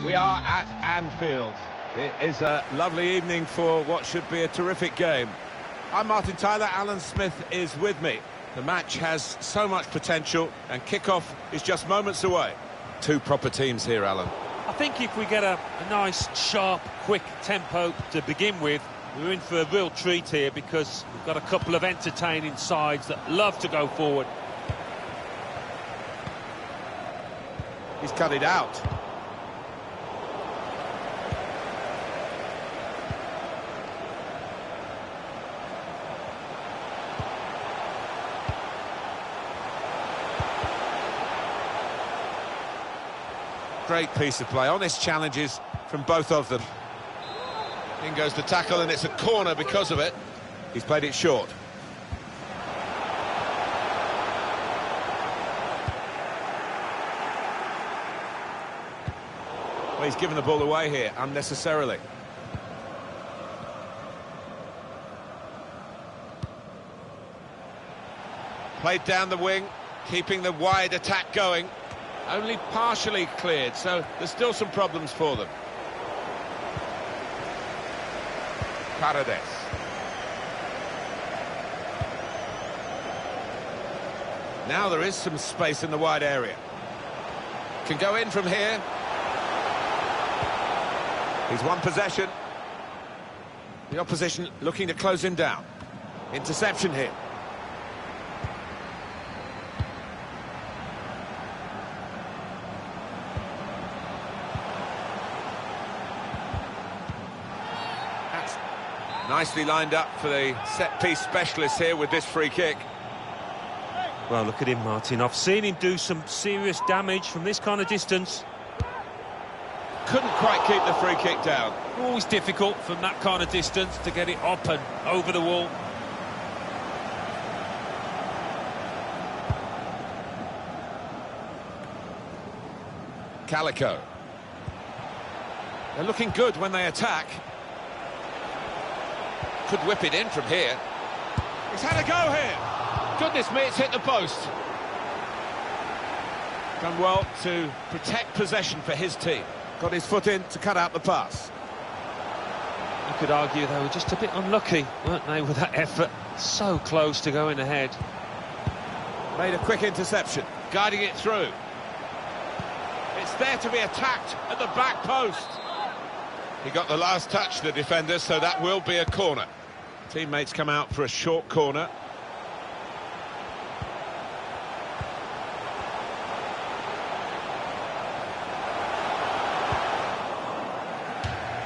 We are at Anfield. It is a lovely evening for what should be a terrific game. I'm Martin Tyler, Alan Smith is with me. The match has so much potential and kick-off is just moments away. Two proper teams here, Alan. I think if we get a nice, sharp, quick tempo to begin with, we're in for a real treat here because we've got a couple of entertaining sides that love to go forward. He's cut it out. Great piece of play, honest challenges from both of them. In goes the tackle, and it's a corner because of it. He's played it short. Well, he's given the ball away here unnecessarily. Played down the wing, keeping the wide attack going. Only partially cleared, so there's still some problems for them. Paredes. Now there is some space in the wide area. Can go in from here. He's won possession. The opposition looking to close him down. Interception here. Nicely lined up for the set-piece specialist here with this free kick. Well, look at him, Martin. I've seen him do some serious damage from this kind of distance. Couldn't quite keep the free kick down. Always difficult from that kind of distance to get it up and over the wall. Calico. They're looking good when they attack. Could whip it in from here. He's had a go here. Goodness me, it's hit the post. Done well to protect possession for his team. Got his foot in to cut out the pass. You could argue they were just a bit unlucky, weren't they, with that effort? So close to going ahead. Made a quick interception, guiding it through. It's there to be attacked at the back post. He got the last touch, the defender, so that will be a corner. Teammates come out for a short corner.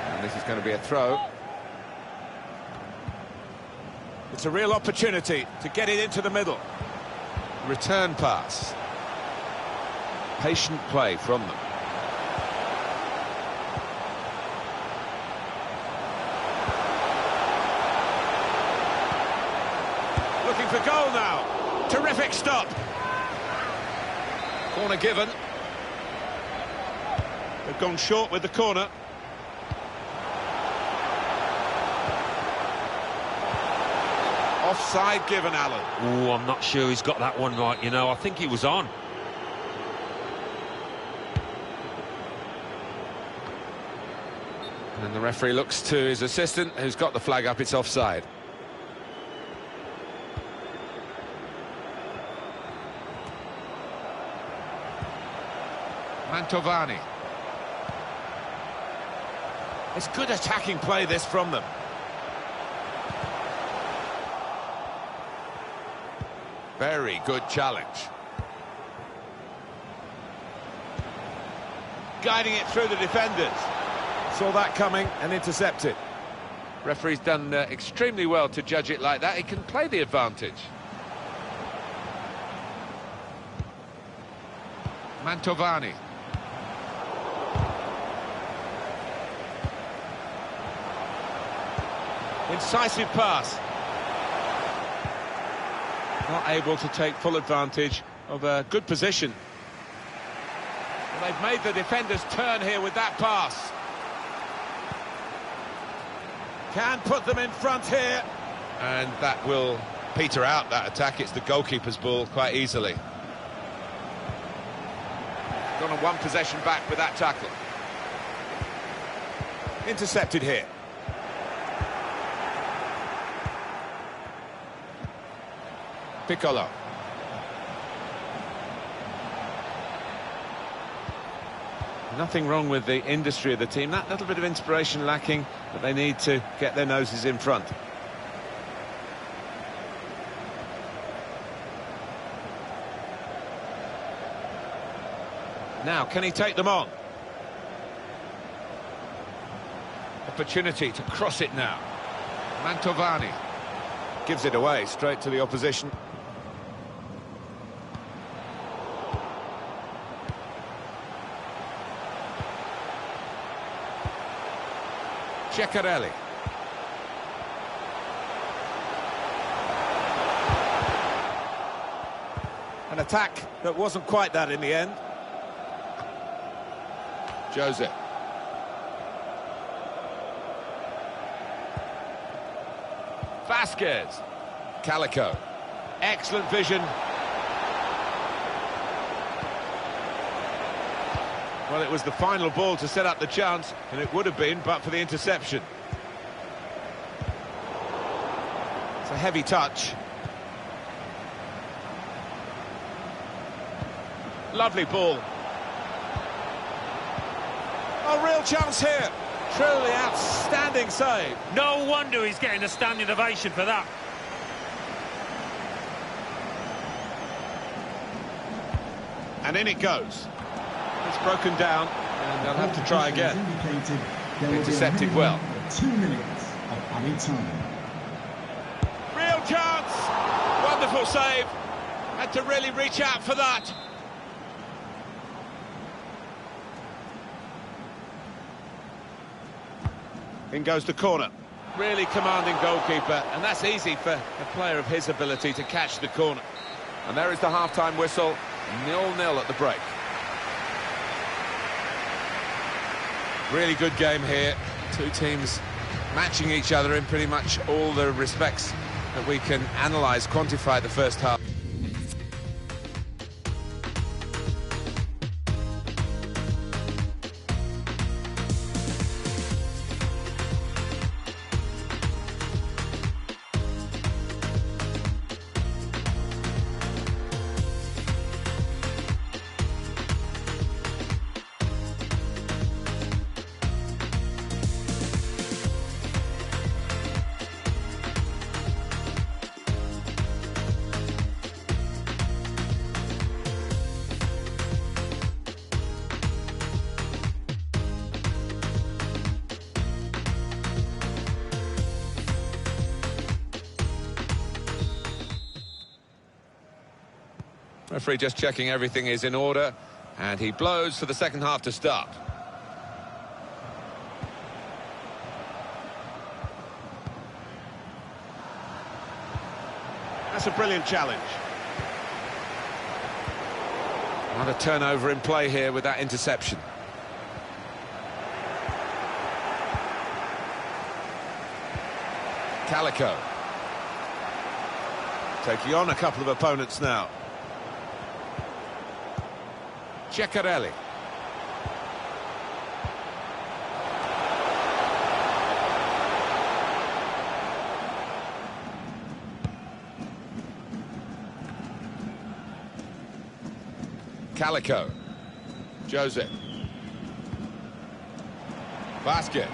And this is going to be a throw. It's a real opportunity to get it into the middle. Return pass. Patient play from them. Looking for goal now. Terrific stop. Corner given. They've gone short with the corner. Offside given, Alan. Oh, I'm not sure he's got that one right, you know. I think he was on. And the referee looks to his assistant, who's got the flag up. It's offside. Mantovani. It's good attacking play, this, from them. Very good challenge. Guiding it through the defenders. Saw that coming and intercepted. Referee's done extremely well to judge it like that. He can play the advantage. Mantovani. Incisive pass. Not able to take full advantage of a good position. Well, they've made the defenders turn here with that pass. Can put them in front here. And that will peter out that attack. It's the goalkeeper's ball quite easily. Gone on one possession back with that tackle. Intercepted here. Piccolo. Nothing wrong with the industry of the team. That little bit of inspiration lacking, but they need to get their noses in front. Now, can he take them on? Opportunity to cross it now. Mantovani gives it away straight to the opposition. Ceccarelli. An attack that wasn't quite that in the end. Jose. Vasquez. Calico. Excellent vision. Well, it was the final ball to set up the chance, and it would have been, but for the interception. It's a heavy touch. Lovely ball. A real chance here. Truly outstanding save. No wonder he's getting a standing ovation for that. And in it goes. It's broken down, and they'll have to try again. Intercepted well. 2 minutes of added time. Real chance! Wonderful save. Had to really reach out for that. In goes the corner. Really commanding goalkeeper, and that's easy for a player of his ability to catch the corner. And there is the half-time whistle, 0-0 at the break. Really good game here. Two teams matching each other in pretty much all the respects that we can analyse, quantify the first half. Referee just checking everything is in order, and he blows for the second half to start. That's a brilliant challenge. Another turnover in play here with that interception. Calico. Taking on a couple of opponents now. Ceccarelli. Calico. Jose. Vasquez.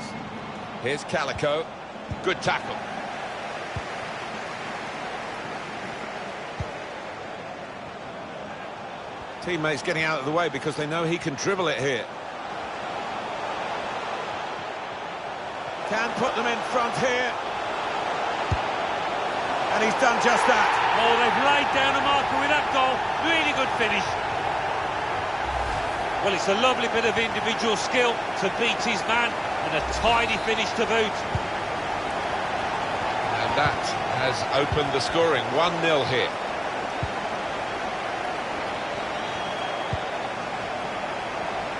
Here's Calico. Good tackle. Teammates getting out of the way because they know he can dribble it here. Can put them in front here. And he's done just that. Oh, they've laid down a marker with that goal. Really good finish. Well, it's a lovely bit of individual skill to beat his man, and a tidy finish to boot. And that has opened the scoring. 1-0 here.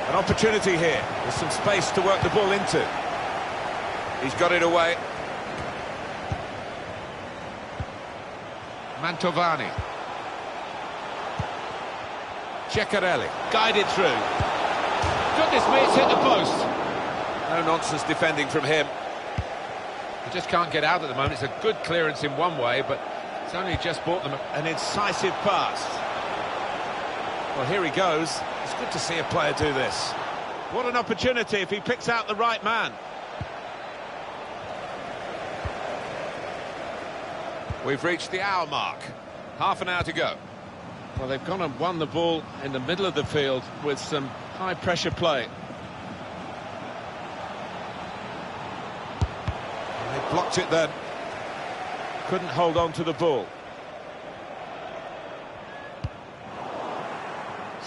An opportunity here. There's some space to work the ball into. He's got it away. Mantovani. Ceccarelli. Guided through. Goodness me, it's hit the post. No nonsense defending from him. He just can't get out at the moment. It's a good clearance in one way, but it's only just brought them an incisive pass. Well, here he goes. It's good to see a player do this. What an opportunity if he picks out the right man. We've reached the hour mark. Half an hour to go. Well, they've gone and won the ball in the middle of the field with some high-pressure play. And they blocked it then. Couldn't hold on to the ball.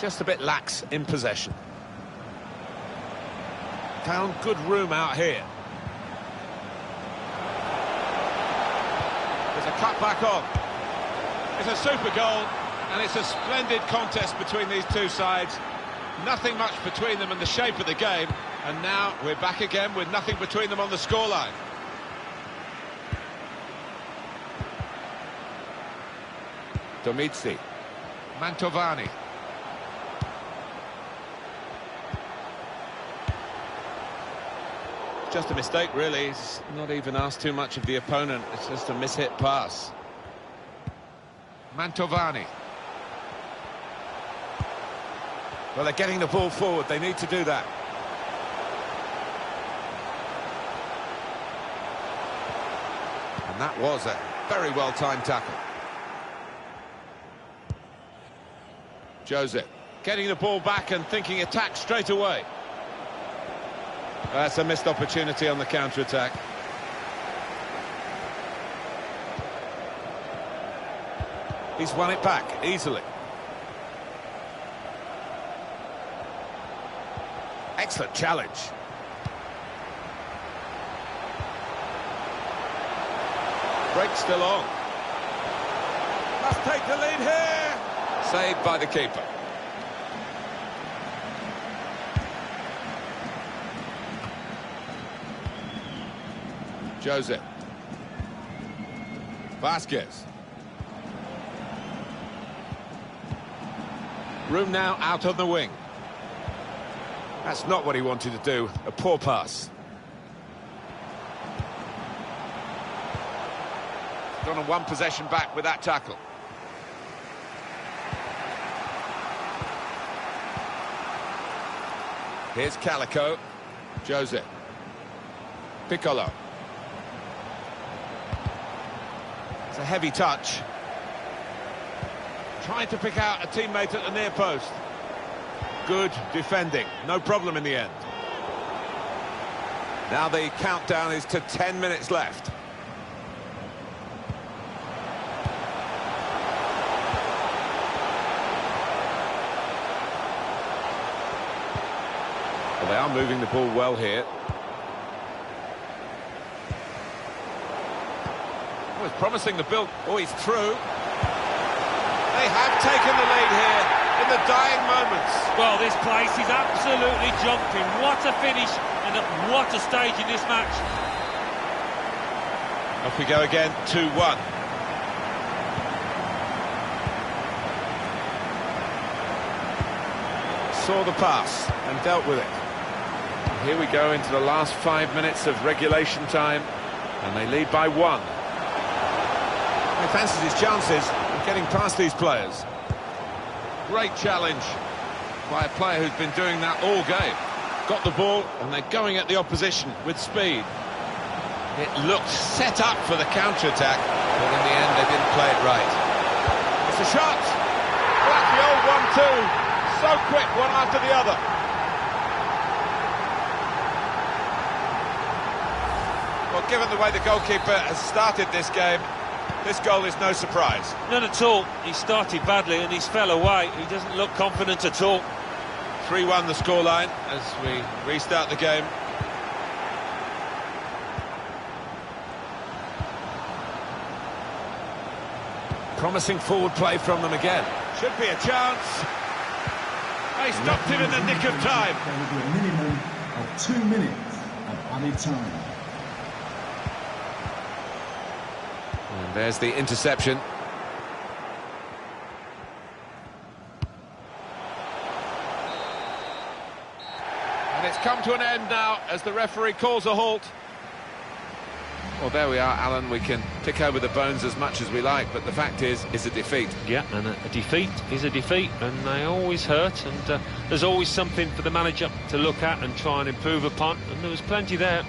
Just a bit lax in possession. Found good room out here. There's a cut back on. It's a super goal, and it's a splendid contest between these two sides. Nothing much between them in the shape of the game, and now we're back again with nothing between them on the scoreline. Domizzi. Mantovani. Just a mistake, really. He's not even asked too much of the opponent. It's just a mishit pass. Mantovani. Well, they're getting the ball forward. They need to do that. And that was a very well-timed tackle. Jose getting the ball back and thinking attack straight away. That's a missed opportunity on the counter-attack. He's won it back easily. Excellent challenge. Break still on. Must take the lead here. Saved by the keeper. Jose. Vasquez. Room now out on the wing. That's not what he wanted to do. A poor pass. Gone on one possession back with that tackle. Here's Calico. Jose. Piccolo. It's a heavy touch. Trying to pick out a teammate at the near post. Good defending. No problem in the end. Now the countdown is to 10 minutes left. Well, they are moving the ball well here. Oh, it's promising the build. Oh, he's through. They have taken the lead here in the dying moments. Well, this place is absolutely jumping. What a finish and at what a stage in this match. Off we go again, 2-1. Saw the pass and dealt with it. Here we go into the last 5 minutes of regulation time, and they lead by 1. He fancies his chances of getting past these players. Great challenge by a player who's been doing that all game. Got the ball, and they're going at the opposition with speed. It looked set up for the counter-attack, but in the end they didn't play it right. It's a shot! That's the old 1-2. So quick, one after the other. Well, given the way the goalkeeper has started this game, this goal is no surprise. None at all. He started badly and he's fell away. He doesn't look confident at all. 3-1 the scoreline as we restart the game. Promising forward play from them again. Should be a chance. They stopped him in the nick of time. There will be a minimum of 2 minutes of added time. And there's the interception. And it's come to an end now as the referee calls a halt. Well, there we are, Alan. We can pick over the bones as much as we like, but the fact is, it's a defeat. Yeah, and a defeat is a defeat, and they always hurt, and there's always something for the manager to look at and try and improve upon, and there was plenty there.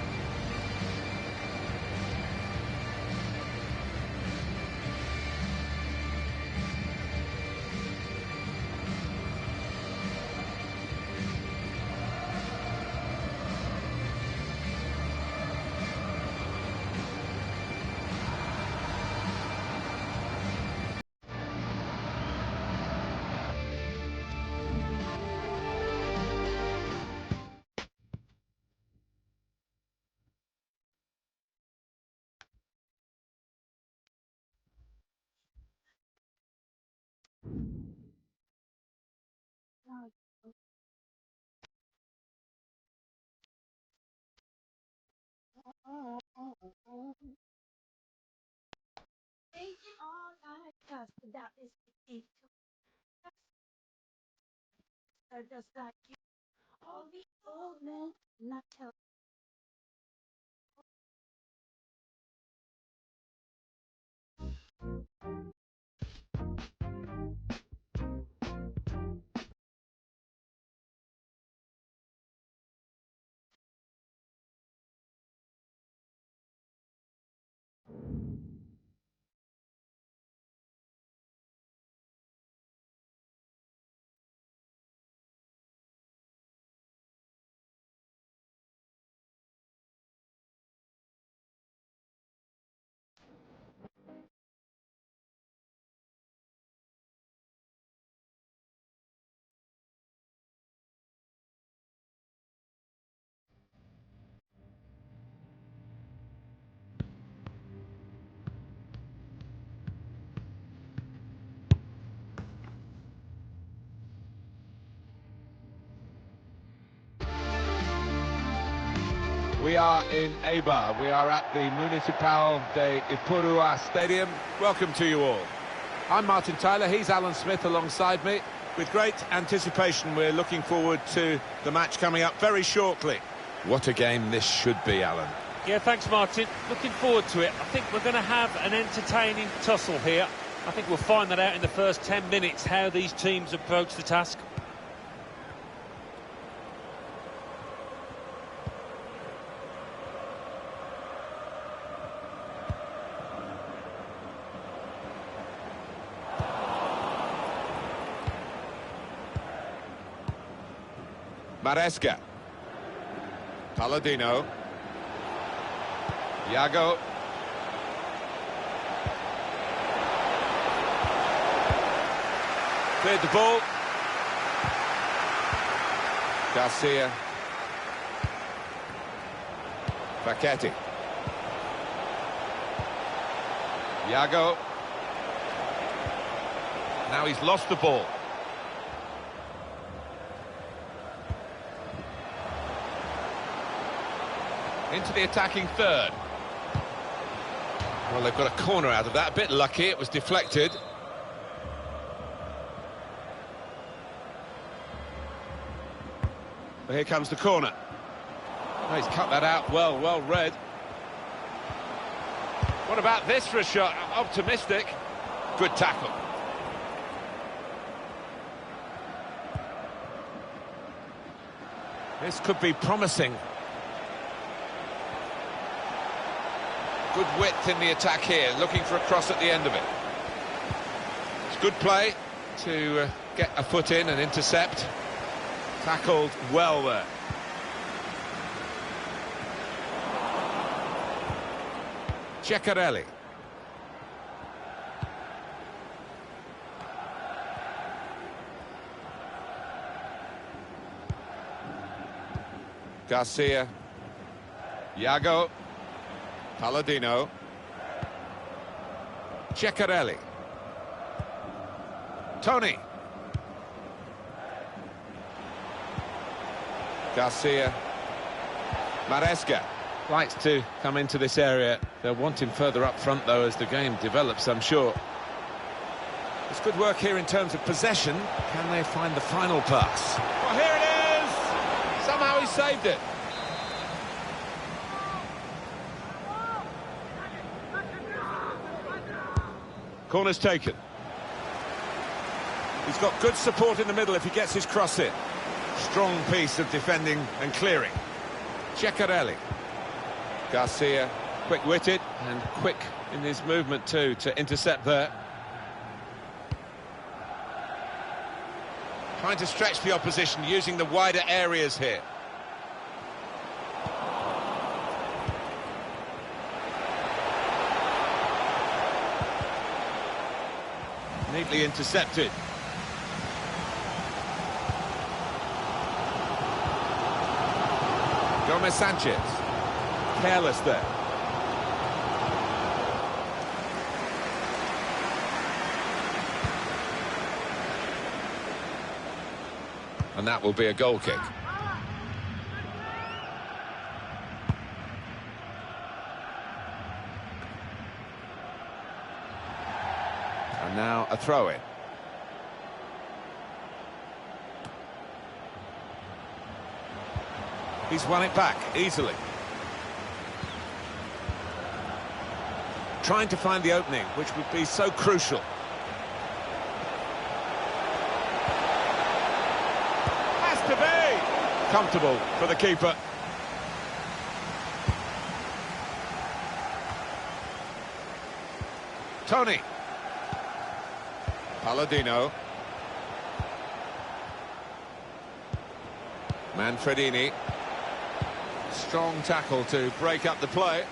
We are in Eibar. We are at the Municipal de Ipurua Stadium. Welcome to you all. I'm Martin Tyler, he's Alan Smith alongside me. With great anticipation, we're looking forward to the match coming up very shortly. What a game this should be, Alan. Yeah, thanks, Martin. Looking forward to it. I think we're going to have an entertaining tussle here. I think we'll find that out in the first 10 minutes, how these teams approach the task. Maresca. Palladino. Iago. Cleared the ball. Garcia. Facchetti. Iago. Now he's lost the ball. Into the attacking third. Well, they've got a corner out of that. A bit lucky, it was deflected. But here comes the corner. Oh, he's cut that out well read. What about this for a shot? Optimistic. Good tackle. This could be promising. Good width in the attack here, looking for a cross at the end of it. It's good play to get a foot in and intercept. Tackled well there. Ceccarelli. Garcia. Iago. Palladino. Ceccarelli. Tony. Garcia. Maresca. Likes to come into this area. They'll want him further up front, though, as the game develops, I'm sure. It's good work here in terms of possession. Can they find the final pass? Well, here it is! Somehow he saved it. Corner's taken. He's got good support in the middle if he gets his cross in. Strong piece of defending and clearing. Ceccarelli. Garcia, quick-witted and quick in his movement too to intercept there. Trying to stretch the opposition using the wider areas here. Neatly intercepted. Gomez Sanchez. Careless there. And that will be a goal kick. And now a throw-in. He's won it back easily. Trying to find the opening, which would be so crucial. Has to be! Comfortable for the keeper. Tony. Palladino. Manfredini. Strong tackle to break up the play.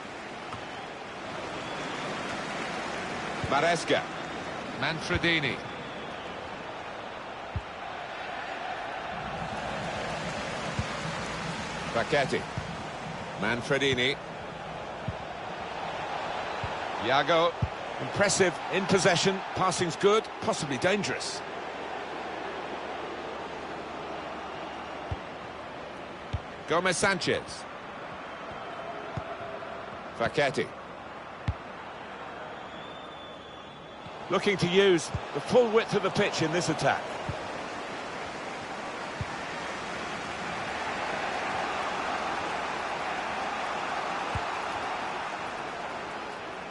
Maresca. Manfredini. Facchetti. Manfredini. Iago. Impressive in possession. Passing's good, possibly dangerous. Gomez Sanchez. Facchetti. Looking to use the full width of the pitch in this attack.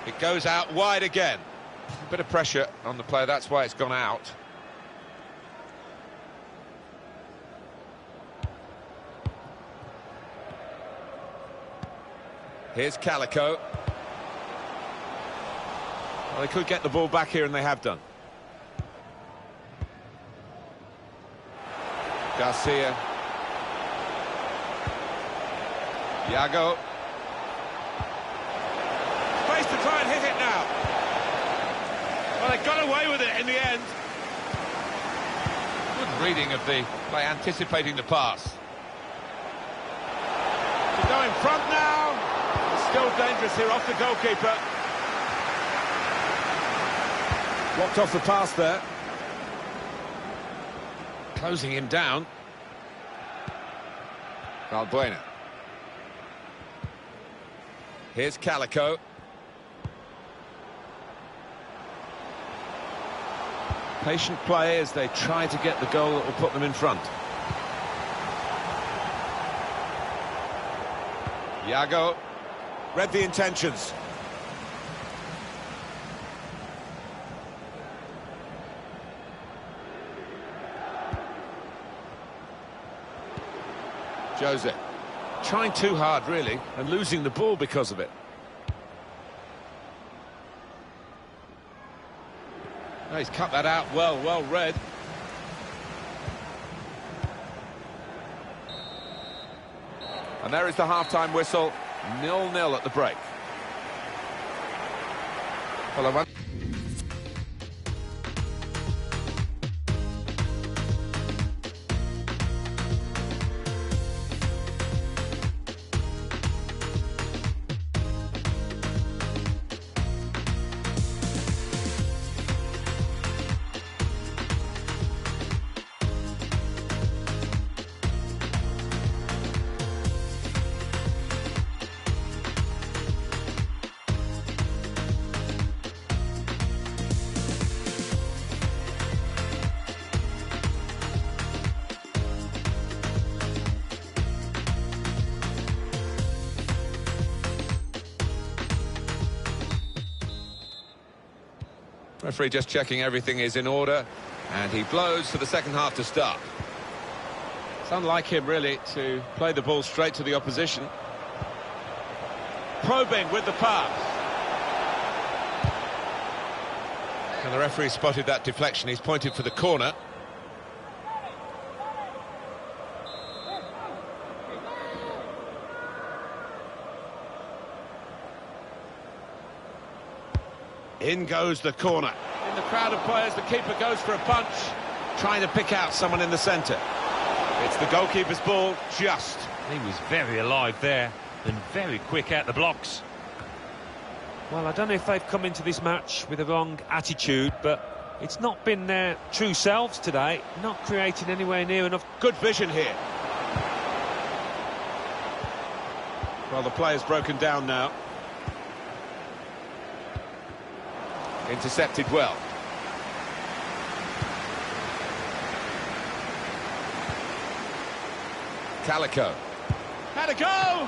It goes out wide again. A bit of pressure on the play, that's why it's gone out. Here's Calico. Well, they could get the ball back here, and they have done. Garcia. Iago. Space to try and hit it now. Well, they got away with it in the end. Good reading of the play, anticipating the pass. To go in front now. It's still dangerous here off the goalkeeper. Blocked off the pass there. Closing him down. Valbuena. Here's Calico. Patient play as they try to get the goal that will put them in front. Iago read the intentions. Jose. Trying too hard, really, and losing the ball because of it. Oh, he's cut that out well read. And there is the half-time whistle, 0-0 at the break. Well, Referee just checking everything is in order, and he blows for the second half to start. It's unlike him, really, to play the ball straight to the opposition. Probing with the pass. And the referee spotted that deflection. He's pointed for the corner. In goes the corner. In the crowd of players, the keeper goes for a punch, trying to pick out someone in the centre. It's the goalkeeper's ball, just. He was very alive there and very quick out the blocks. Well, I don't know if they've come into this match with a wrong attitude, but it's not been their true selves today, not creating anywhere near enough. Good vision here. Well, the player's broken down now. Intercepted well. Calico. Had a go!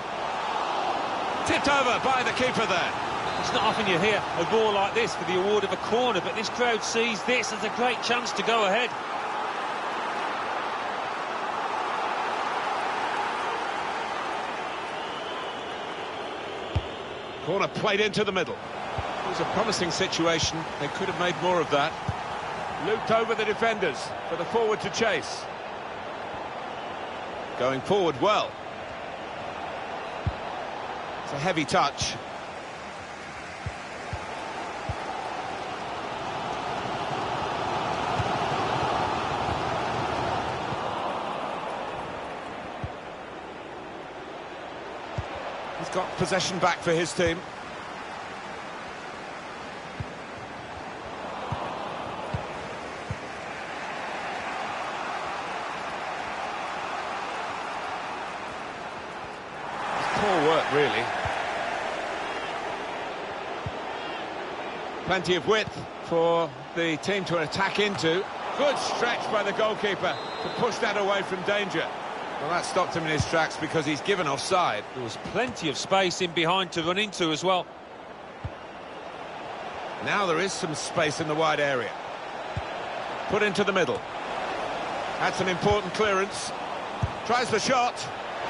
Tipped over by the keeper there. It's not often you hear a ball like this for the award of a corner, but this crowd sees this as a great chance to go ahead. Corner played into the middle. It was a promising situation. They could have made more of that. Looped over the defenders for the forward to chase. Going forward well. It's a heavy touch. He's got possession back for his team. Poor work, really. Plenty of width for the team to attack into. Good stretch by the goalkeeper to push that away from danger. Well, that stopped him in his tracks because he's given offside. There was plenty of space in behind to run into as well. Now there is some space in the wide area. Put into the middle. That's an important clearance. Tries the shot.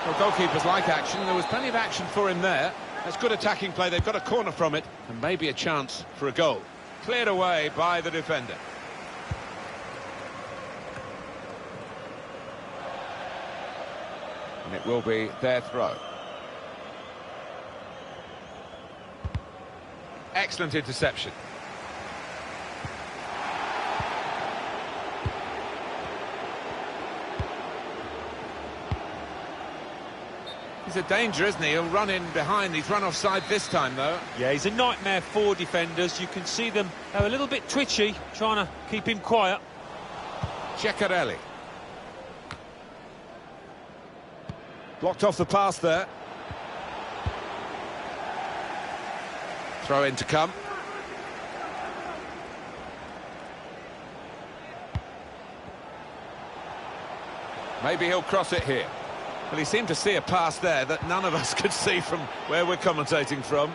Well, goalkeepers like action. There was plenty of action for him there. That's good attacking play. They've got a corner from it and maybe a chance for a goal. Cleared away by the defender. And it will be their throw. Excellent interception. He's a danger, isn't he? He'll run in behind. He's run offside this time, though. Yeah, he's a nightmare for defenders. You can see them, they're a little bit twitchy, trying to keep him quiet. Ceccarelli. Blocked off the pass there. Throw in to come. Maybe he'll cross it here. Well, he seemed to see a pass there that none of us could see from where we're commentating from.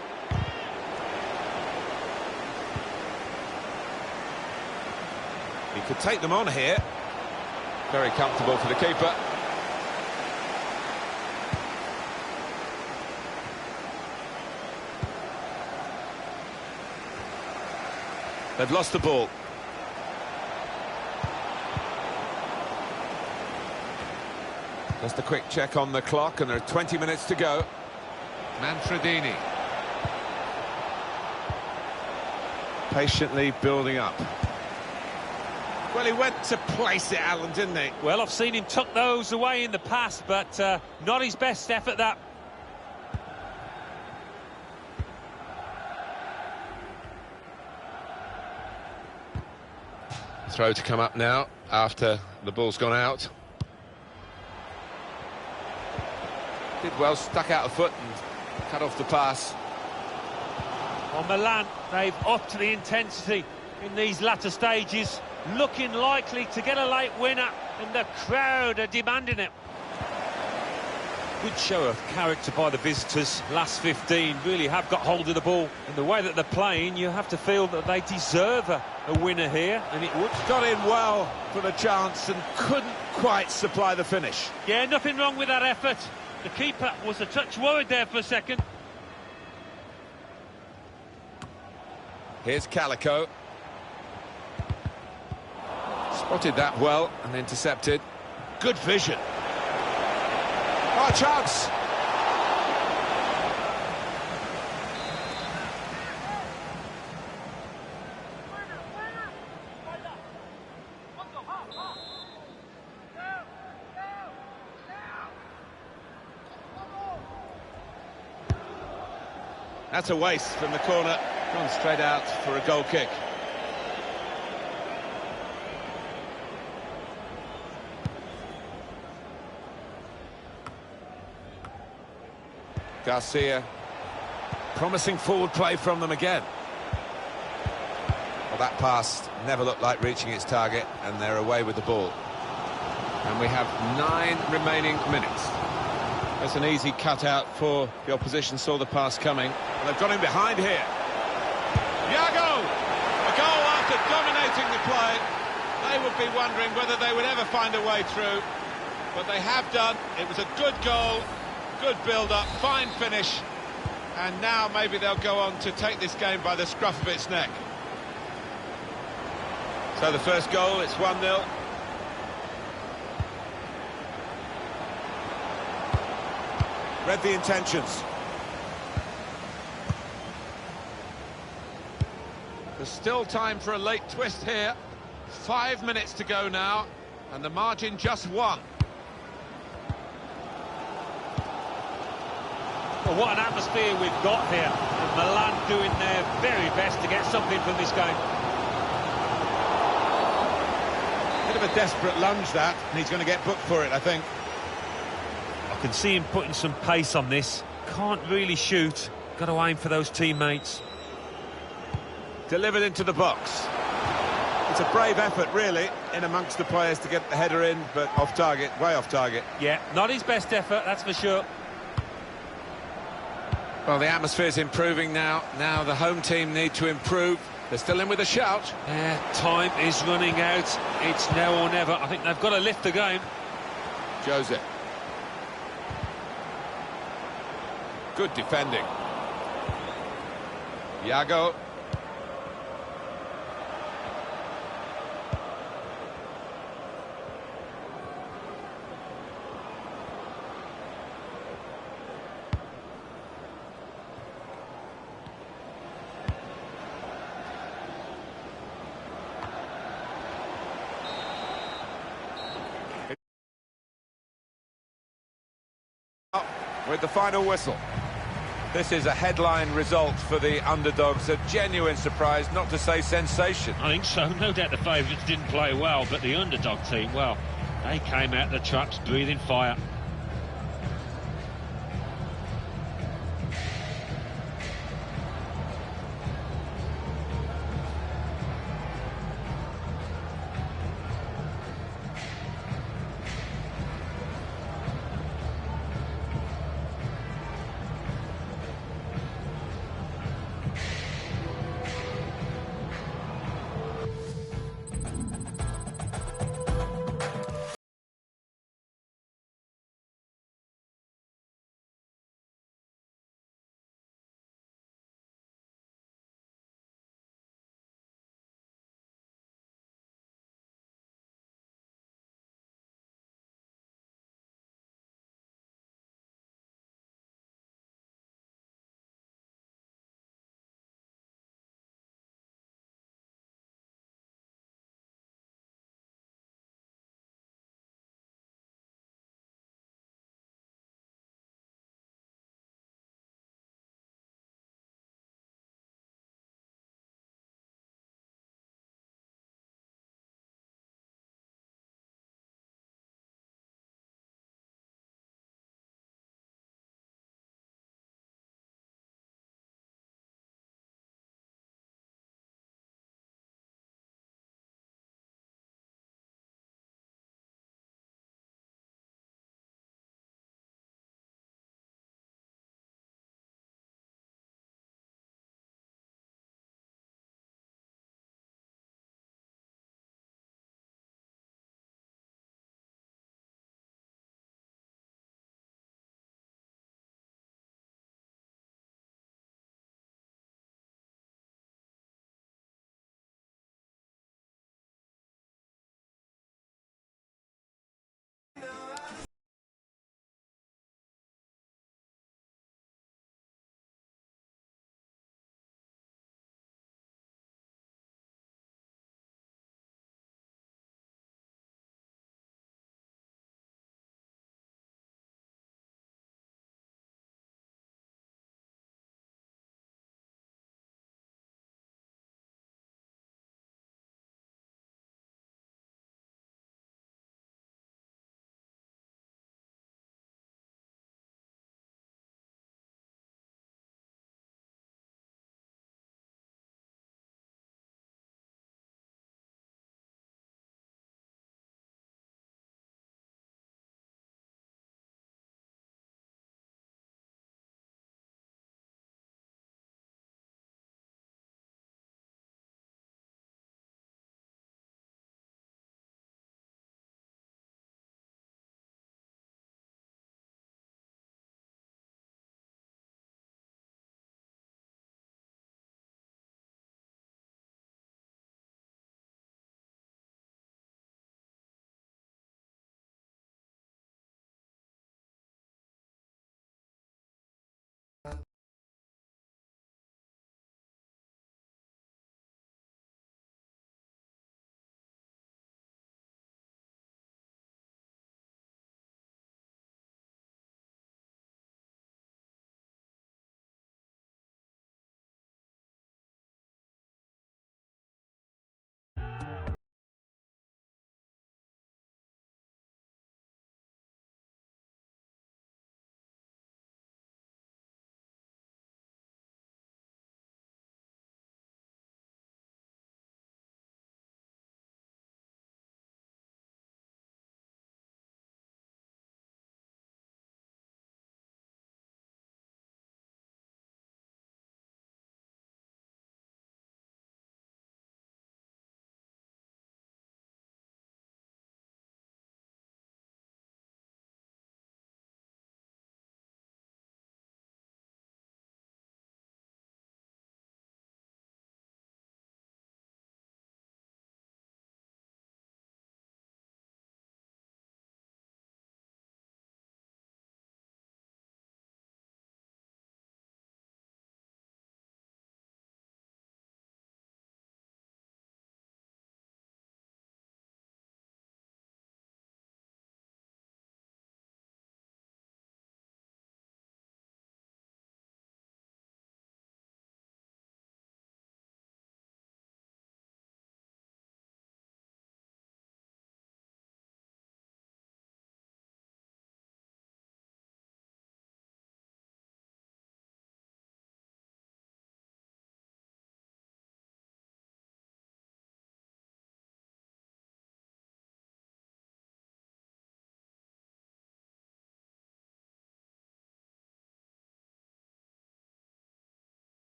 He could take them on here. Very comfortable for the keeper. They've lost the ball. Just a quick check on the clock, and there are 20 minutes to go. Manfredini. Patiently building up. Well, he went to place it, Alan, didn't he? Well, I've seen him tuck those away in the past, but not his best effort, that. Throw to come up now after the ball's gone out. Did well, stuck out a foot and cut off the pass. On Milan, they've upped the intensity in these latter stages, looking likely to get a late winner, and the crowd are demanding it. Good show of character by the visitors. Last 15 really have got hold of the ball. And the way that they're playing, you have to feel that they deserve a winner here. And it would. Got in well for the chance and couldn't quite supply the finish. Yeah, nothing wrong with that effort. The keeper was a touch worried there for a second. Here's Calico. Spotted that well and intercepted. Good vision. Oh, chance! That's a waste from the corner. Gone straight out for a goal kick. Garcia. Promising forward play from them again. Well, that pass never looked like reaching its target, and they're away with the ball. And we have 9 remaining minutes. That's an easy cutout for the opposition, saw the pass coming. And they've got him behind here. Iago! A goal after dominating the play. They would be wondering whether they would ever find a way through. But they have done. It was a good goal. Good build-up, fine finish, and now maybe they'll go on to take this game by the scruff of its neck. So the first goal, it's 1-0. Read the intentions. There's still time for a late twist here. 5 minutes to go now, and the margin just 1. Well, what an atmosphere we've got here. And Milan doing their very best to get something from this game. Bit of a desperate lunge, that, and he's going to get booked for it, I think. I can see him putting some pace on this. Can't really shoot. Got to aim for those teammates. Delivered into the box. It's a brave effort, really, in amongst the players to get the header in, but off target, way off target. Yeah, not his best effort, that's for sure. Well, the atmosphere's improving now. Now the home team need to improve. They're still in with a shout. Yeah, time is running out. It's now or never. I think they've got to lift the game. Jose. Good defending. Iago. With the final whistle. This is a headline result for the underdogs, a genuine surprise, not to say sensation. I think so. No doubt the favourites didn't play well, but the underdog team, well, they came out the traps breathing fire.